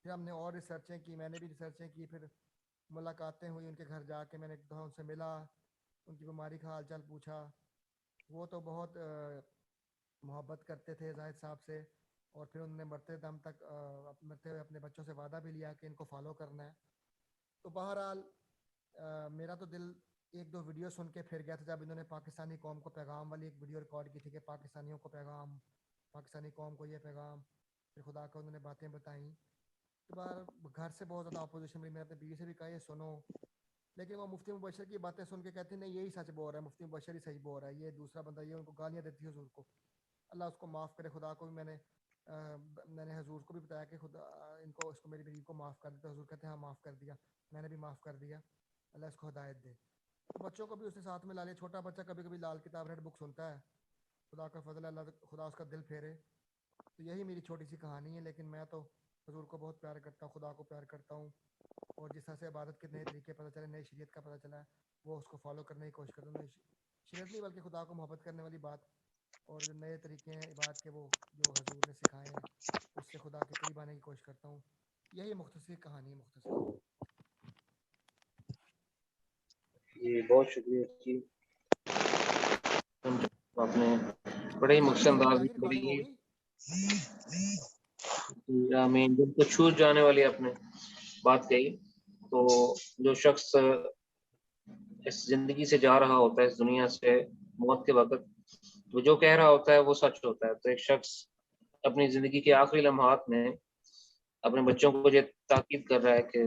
پھر ہم نے اور ریسرچیں کی, میں نے بھی ریسرچیں کی. پھر ملاقاتیں ہوئی ان کے گھر جا کے, میں نے ایک دفعہ ان سے ملا, ان کی بیماری کا حال چال پوچھا. وہ تو بہت محبت کرتے تھے زاہد صاحب سے, اور پھر انہوں نے مرتے دم تک مرتے ہوئے اپنے بچوں سے وعدہ بھی لیا کہ ان کو فالو کرنا ہے. تو بہرحال میرا تو دل ایک دو ویڈیو سن کے پھر گیا تھا جب انہوں نے پاکستانی قوم کو پیغام والی ایک ویڈیو ریکارڈ کی تھی کہ پاکستانیوں کو پیغام، پاکستانی قوم کو یہ پیغام. پھر خدا کا انہوں نے باتیں بتائیں. تو بار گھر سے بہت زیادہ اپوزیشن ملی. میں اپنے بیوی سے بھی کہا یہ سنو، لیکن وہ مفتی مبشر کی باتیں سن کے کہتے ہیں نہیں یہی سچ بول رہا ہے، مفتی مبشر ہی صحیح بول رہا ہے، یہ دوسرا بندہ یہ ان کو گالیاں دیتی ہے حضور کو. اللہ اس کو معاف کرے. خدا کو بھی میں نے حضور کو بھی بتایا کہ خدا ان کو اس کو میری بیوی کو معاف کر دیتا. حضور کہتے ہیں ہاں معاف کر دیا، میں نے بھی معاف کر دیا. اللہ اس کو ہدایت دے. تو بچوں کو بھی اس نے ساتھ میں لا لیا. چھوٹا بچہ کبھی کبھی لال کتاب ریڈ بک سنتا ہے. خدا کا فضل ہے، اللہ خدا اس کا دل پھیرے. تو یہی میری چھوٹی سی کہانی ہے. لیکن میں تو حضور کو بہت پیار کرتا ہوں، خدا کو پیار کرتا ہوں. اور جس طرح سے عبادت کے نئے طریقے پتہ چلے، نئی شریعت کا پتہ چلا ہے، وہ اس کو فالو کرنے کی کوشش کرتا ہوں. شریعت نہیں بلکہ خدا کو محبت کرنے والی بات، اور جو نئے طریقے ہیں عبادت کے وہ جو حضور نے سکھائے ہیں اس سے خدا کے قریب آنے کی کوشش کرتا ہوں. یہی مختصر کہانی ہے، مختصر. جی بہت شکریہ جی، آپ نے بڑے ہی آواز آ رہی مختصر ہے سمجھ انداز آ میں گئی، بڑی ریکارڈنگ ہو ہی گئی. آمین دل کو چھو جانے والی آپ نے بات کہی. تو جو شخص اس زندگی سے جا رہا ہوتا ہے، اس دنیا سے موت کے وقت، وہ جو کہہ رہا ہوتا ہے وہ سچ ہوتا ہے. تو ایک شخص اپنی زندگی کے آخری لمحات میں اپنے بچوں کو یہ تاکید کر رہا ہے کہ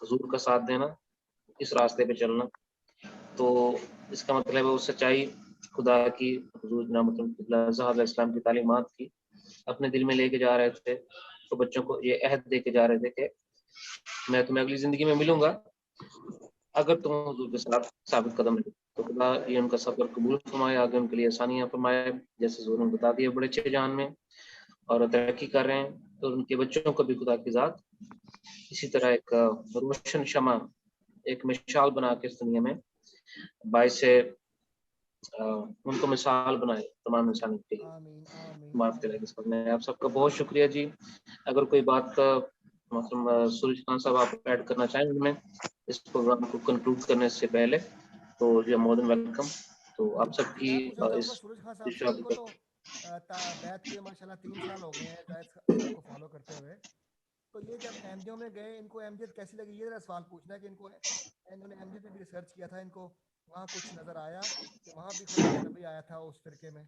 حضور کا ساتھ دینا، اس راستے پہ چلنا. تو اس کا مطلب ہے وہ سچائی خدا کی، حضور جناب صاحب علیہ السلام کی تعلیمات کی اپنے دل میں لے کے جا رہے تھے. تو بچوں کو یہ عہد دے کے جا رہے تھے کہ میں تمہیں اگلی زندگی میں ملوں گا اگر تم حضور کے ساتھ ثابت قدم رہے. تو خدا یہ ان کا سفر قبول فرمائے، آگے ان کے لیے آسانیاں فرمائے. جیسے حضور نے بتا دیا بڑے اچھے جان میں اور ترقی کر رہے ہیں. تو ان کے بچوں کو بھی خدا کی ذات اسی طرح ایک روشن شمع، ایک مشال بنا کے اس دنیا میں باعث ان کو مثال بنائے تمام انسانوں کے لیے. آمین آمین معاف کرے آمین. اس پر. میں آپ سب کا بہت شکریہ جی. اگر کوئی بات کا سورج خان صاحب آپ ایڈ کرنا چاہیں ان میں اس پروگرام کو کنکلوڈ کرنے سے پہلے، تو جی مور دین ویلکم. تو آپ سب جی کی میں پوچھنا چاہوں اس گا سورج خان صاحب سے، ان کو تو بیت ہوئے ماشاءاللہ 3 سال ہو گئے ہیں زاہد صاحب کو فالو کرتے ہوئے. تو یہ جب احمدیوں میں گئے ان کو احمدیت کیسی لگی، یہ ذرا سوال پوچھنا ہے کہ ان کو انہوں نے احمدیت میں بھی ریسرچ کیا تھا، ان کو وہاں کچھ نظر آیا کہ وہاں بھی خدا کا نبی آیا تھا اس فرقے میں؟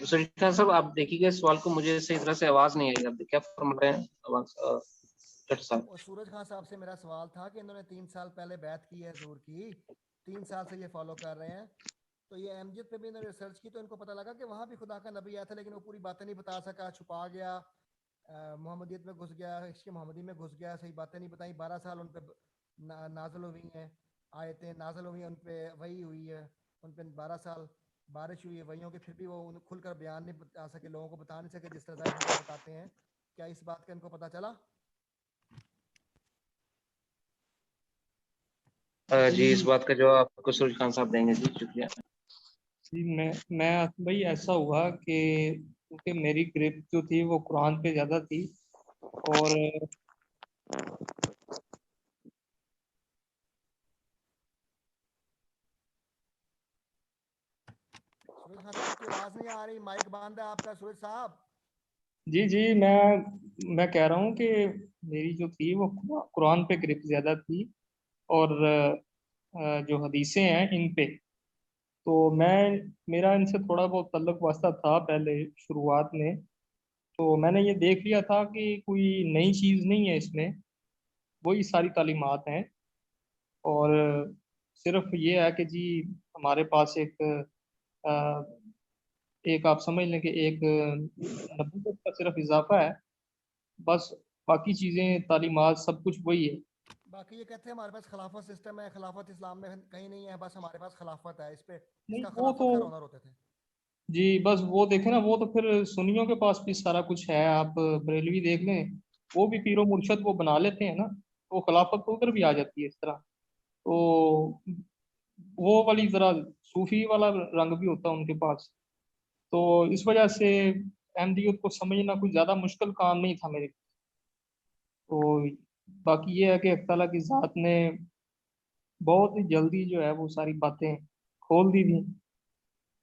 سورج خان صاحب آپ دیکھیے گا سوال کو، مجھے صحیح طرح سے آواز نہیں آئی. آپ کیا فرما رہے ہیں صاحب؟ اور سورج خان صاحب سے میرا سوال تھا کہ انہوں نے 3 سال پہلے بیعت کی ہے حضور کی، 3 سال سے یہ فالو کر رہے ہیں. تو یہ احمدیت پہ بھی انہوں نے ریسرچ کی تو ان کو پتہ لگا کہ وہاں بھی خدا کا نبی آیا تھا، لیکن وہ پوری باتیں نہیں بتا سکا، چھپا گیا، محمدیت میں گھس گیا، عشق محمدی میں گھس گیا، صحیح باتیں نہیں بتائیں. 12 سال ان پہ نازل ہوئی ہیں، آیتیں نازل ہوئی ہیں، ان پہ وحی ہوئی ہے، ان پہ 12 سال بارش ہوئی ہے وحیوں کی، پھر بھی وہ کھل کر بیان نہیں بتا سکے، لوگوں کو بتا نہیں سکے جس طرح ظاہر صاحب بتاتے ہیں. کیا اس بات کا ان کو پتہ چلا؟ جی اس بات کا جواب آپ کو سورج خان صاحب دیں گے. جی شکریہ. جی میں بھائی ایسا ہوا کہ کیونکہ میری گرپ جو تھی وہ قرآن پہ زیادہ تھی، اور سورج خان صاحب کی آواز نہیں آ رہی، مائک بند ہے آپ کا سورج صاحب. جی میں کہہ رہا ہوں کہ میری جو تھی وہ قرآن پہ گرپ زیادہ تھی، اور جو حدیثیں ہیں ان پہ تو میرا ان سے تھوڑا بہت تعلق واسطہ تھا پہلے شروعات میں. تو میں نے یہ دیکھ لیا تھا کہ کوئی نئی چیز نہیں ہے اس میں، وہی ساری تعلیمات ہیں. اور صرف یہ ہے کہ جی ہمارے پاس ایک آپ سمجھ لیں کہ ایک نبوت کا صرف اضافہ ہے، بس باقی چیزیں تعلیمات سب کچھ وہی ہے. باقی یہ کہتے ہیں ہمارے پاس خلافت سسٹم ہے، خلافت اسلام میں کہیں نہیں ہے، بس ہمارے پاس خلافت ہے، اس پہ اس نہیں کا وہ خلافت تو کا رونر ہوتے تھے. جی بس وہ دیکھیں نا، وہ تو پھر سنیوں کے پاس بھی سارا کچھ ہے. آپ بریلوی دیکھ لیں، وہ بھی پیر و مرشد وہ بنا لیتے ہیں نا، تو خلافت تو ادھر بھی آ جاتی ہے اس طرح. تو وہ والی ذرا صوفی والا رنگ بھی ہوتا ہے ان کے پاس. تو اس وجہ سے احمدیت کو سمجھنا کوئی زیادہ مشکل کام نہیں تھا میرے. تو باقی یہ ہے کہ اللہ تعالیٰ کی ذات نے بہت ہی جلدی جو ہے وہ ساری باتیں کھول دی تھیں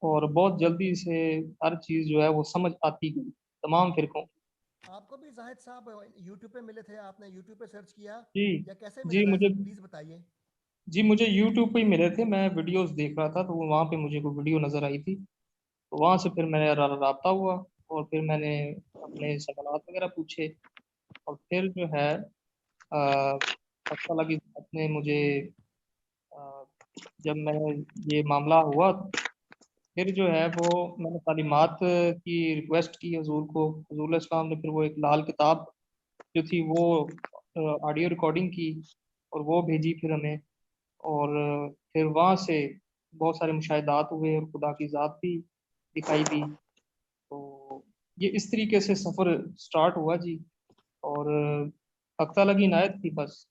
اور بہت جلدی سے ہر چیز جو ہے وہ سمجھ آتی گئی تمام فرقوں. آپ کو بھی زاہد صاحب یوٹیوب پہ ملے تھے؟ آپ نے یوٹیوب پہ سرچ کیا جی یا کیسے ملے جی زاہد مجھے صاحب، پلیز بتائیے. جی مجھے یوٹیوب پہ ہی ملے تھے. میں ویڈیوز دیکھ رہا تھا تو وہاں پہ مجھے کوئی ویڈیو نظر آئی تھی تو وہاں سے پھر میں نے رابطہ ہوا اور پھر میں نے اپنے سوالات وغیرہ پوچھے اور پھر جو ہے اللہ کی ذات نے مجھے جب میں یہ معاملہ ہوا پھر جو ہے وہ میں نے تعلیمات کی ریکویسٹ کی حضور کو. حضور علیہ السلام نے پھر وہ ایک لال کتاب جو تھی وہ آڈیو ریکارڈنگ کی اور وہ بھیجی پھر ہمیں. اور پھر وہاں سے بہت سارے مشاہدات ہوئے اور خدا کی ذات بھی دکھائی دی. تو یہ اس طریقے سے سفر سٹارٹ ہوا جی. اور حق تعالیٰ کی عنایت تھی بس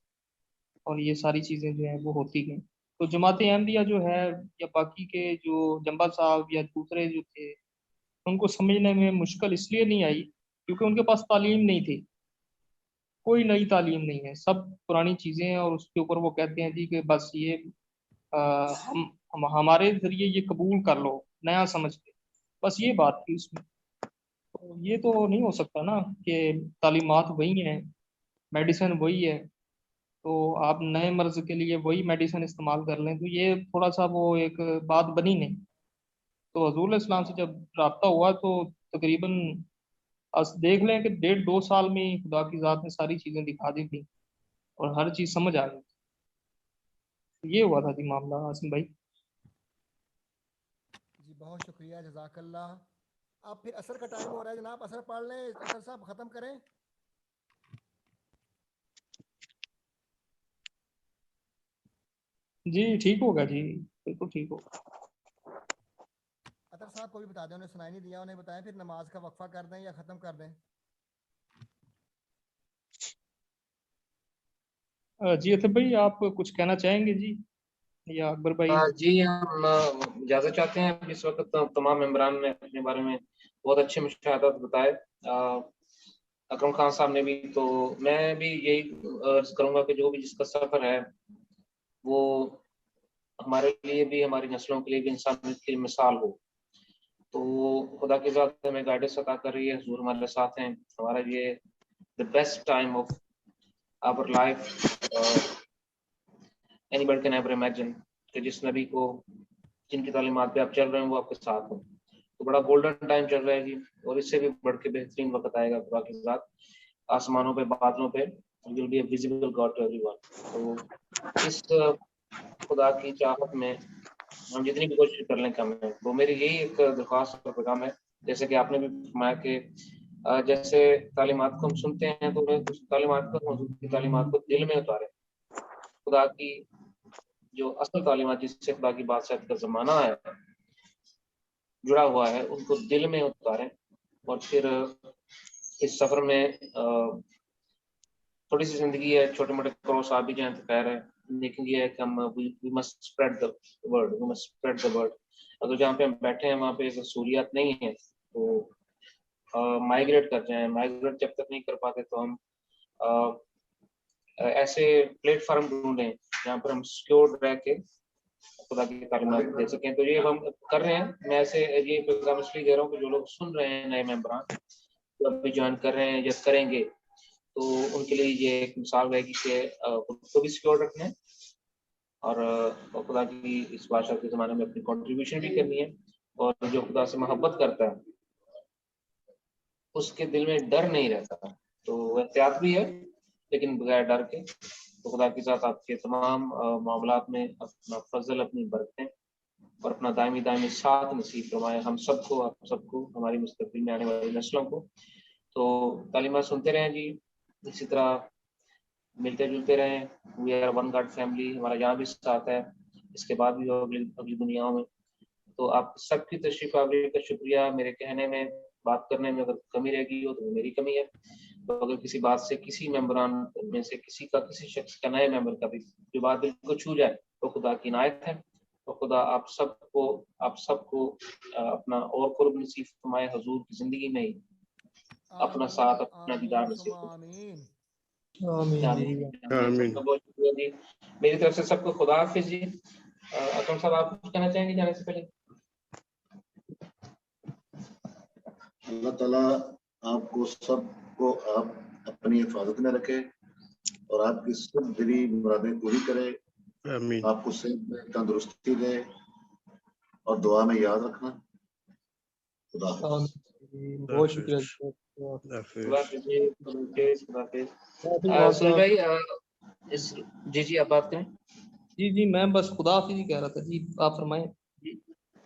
اور یہ ساری چیزیں جو ہیں وہ ہوتی گئیں. تو جماعت احمدیہ جو ہے یا باقی کے جو جنبا صاحب یا دوسرے جو تھے ان کو سمجھنے میں مشکل اس لیے نہیں آئی کیونکہ ان کے پاس تعلیم نہیں تھی. کوئی نئی تعلیم نہیں ہے، سب پرانی چیزیں ہیں اور اس کے اوپر وہ کہتے ہیں جی کہ بس یہ ہمارے ذریعے یہ قبول کر لو نیا سمجھ کے. بس یہ بات تھی اس میں. تو یہ تو نہیں ہو سکتا نا کہ تعلیمات وہی ہیں، میڈیسن وہی ہے تو آپ نئے مرض کے لیے وہی میڈیسن استعمال کر لیں. تو یہ تھوڑا سا وہ ایک بات بنی نہیں. تو حضور علیہ السلام سے جب رابطہ ہوا تو تقریباً دیکھ لیں کہ 1.5-2 سال میں ہی خدا کی ذات نے ساری چیزیں دکھا دی تھی اور ہر چیز سمجھ آ گئی. یہ ہوا تھا جی معاملہ عاصم بھائی. جی بہت شکریہ، جزاک اللہ. اب پھر عصر کا ٹائم ہو رہا ہے جناب، عصر پڑھ لیں، عصر صاحب ختم کریں. جی ٹھیک ہوگا جی، بالکل ٹھیک ہوگا. عطر صاحب کو بھی بتا دیں، انہیں سنائی نہیں دیا، انہیں بتائیں پھر نماز کا وقفہ کر دیں یا ختم کر دیں. جی اطہر بھائی آپ کچھ کہنا چاہیں گے جی یا اکبر بھائی؟ جی ہم اجازت چاہتے ہیں. اس وقت تمام ممبران نے اپنے بارے میں بہت اچھے مشاہدات بتائے. اکرم خان صاحب نے بھی. تو میں بھی یہی عرض کروں گا کہ جو بھی جس کا سفر ہے وہ ہمارے لیے بھی، ہماری نسلوں کے لیے بھی انسانیت کی مثال ہو. تو خدا کی ذات ہمیں گائیڈنس عطا کر رہی ہے. حضور ہمارے ساتھ ہیں. ہمارا یہ the best time of our life anybody can ever imagine کہ جس نبی کو، جن کی تعلیمات پہ آپ چل رہے ہیں وہ آپ کے ساتھ ہوں. تو بڑا گولڈن ٹائم چل رہا ہے جی. اور اس سے بھی بڑھ کے بہترین وقت آئے گا خدا کی ذات آسمانوں پہ بادلوں پہ will be a visible God to everyone. تو اس خدا کی چاہت میں ہم جتنی بھی کوشش کر لیں کم ہے. وہ میری یہی ایک درخواست اور پیغام ہے. جیسے کہ آپ نے بھی فرمایا کہ جیسے تعلیمات کو ہم سنتے ہیں تو اس تعلیمات کو، حضور کی تعلیمات کو دل میں اتارے. خدا کی جو اصل تعلیمات جس سے خدا کی بادشاہت کا زمانہ ہے جڑا ہوا ہے ان کو دل میں اتاریں. اور پھر اس سفر میں تھوڑی سی زندگی ہے، چھوٹے موٹے کروس آ بھی جائیں تو خیر ہے، لیکن یہ ہے کہ ہم we must spread the word, we must spread the word. اگر جہاں پہ ہم بیٹھے ہیں وہاں پہ سہولیات نہیں ہیں تو مائگریٹ کر جائیں. مائگریٹ جب تک نہیں کر پاتے تو ہم ایسے پلیٹ فارم ڈھونڈیں جہاں پر ہم سیکیورڈ رہ کے خدا کی تعلیمات دے سکیں. تو یہ ہم کر رہے ہیں. میں ایسے یہ پیغام اس لیے دے رہا ہوں کہ جو لوگ سن رہے ہیں نئے ممبران جو ابھی جوائن کر رہے ہیں یا کریں گے تو ان کے لیے یہ ایک مثال رہے گی کہ خود کو بھی سیکیور رکھنا ہے اور خدا کی اس بادشاہ کے زمانے میں اپنی کنٹریبیوشن بھی کرنی ہے. اور جو خدا سے محبت کرتا ہے اس کے دل میں ڈر نہیں رہتا. تو احتیاط بھی ہے لیکن بغیر ڈر کے. تو خدا کی ذات آپ کے تمام معاملات میں اپنا فضل، اپنی برکتیں اور اپنا دائمی ساتھ نصیب فرمائے ہم سب کو، آپ سب کو، ہماری مستقبل میں آنے والی نسلوں کو. تو تعلیمات سنتے رہیں جی، اسی طرح ملتے جلتے رہیں. We are one god family. ہمارا یہاں بھی ساتھ ہے، اس کے بعد بھی اگلی دنیاؤں میں. تو آپ سب کی تشریف آوری کا شکریہ. میرے کہنے میں، بات کرنے میں اگر کمی رہ گئی ہو تو میری کمی ہے. تو اگر کسی بات سے کسی ممبران میں سے کسی شخص کا، نئے ممبر کا بھی جو بات دل کو چھو جائے تو خدا کی عنایت ہے. تو خدا آپ سب کو اپنا اور قرب نصیب فرمائے حضور کی زندگی میں ہی اپنا ساتھ، اپنا دیدار نصیب فرمائے. آمین. آمین جی آمین۔ بہت شکریہ جی، میری طرف سے سب کو خدا حافظ جی۔ اکرم صاحب آپ کچھ کہنا چاہیں گے جانے سے پہلے؟ اللہ تعالیٰ آپ کو سب کو آپ اپنی حفاظت میں رکھے اور آپ کی سب دلی مرادیں پوری کرے، آمین۔ آپ کو صحت میں تندرستی دے، اور دعا میں یاد رکھنا۔ خدا حافظ۔ آمین، بہت شکریہ جی۔ خدا حافظ جی، خدا حافظ، خدا حافظ۔ خدا سہیل بھائی جی آپ بات کریں۔ جی میں بس خدا حافظ ہی کہہ رہا تھا جی، آپ فرمائیں۔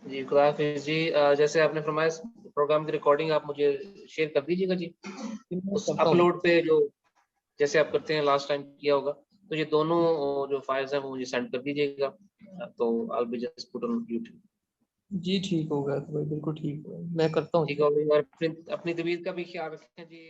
جی خدا حافظ جی، جیسے آپ نے فرمایا پروگرام کی ریکارڈنگ آپ مجھے شیئر کر دیجیے گا جی، اس اپلوڈ پہ جو جیسے آپ کرتے ہیں لاسٹ ٹائم کیا ہوگا، تو یہ دونوں جو فائلز ہیں وہ مجھے سینڈ کر دیجیے گا، تو I'll be just put on YouTube۔ جی ٹھیک ہوگا تو بالکل ٹھیک ہے، میں کرتا ہوں۔ ٹھیک ہے، اور اپنی طبیعت کا بھی خیال رکھیں جی۔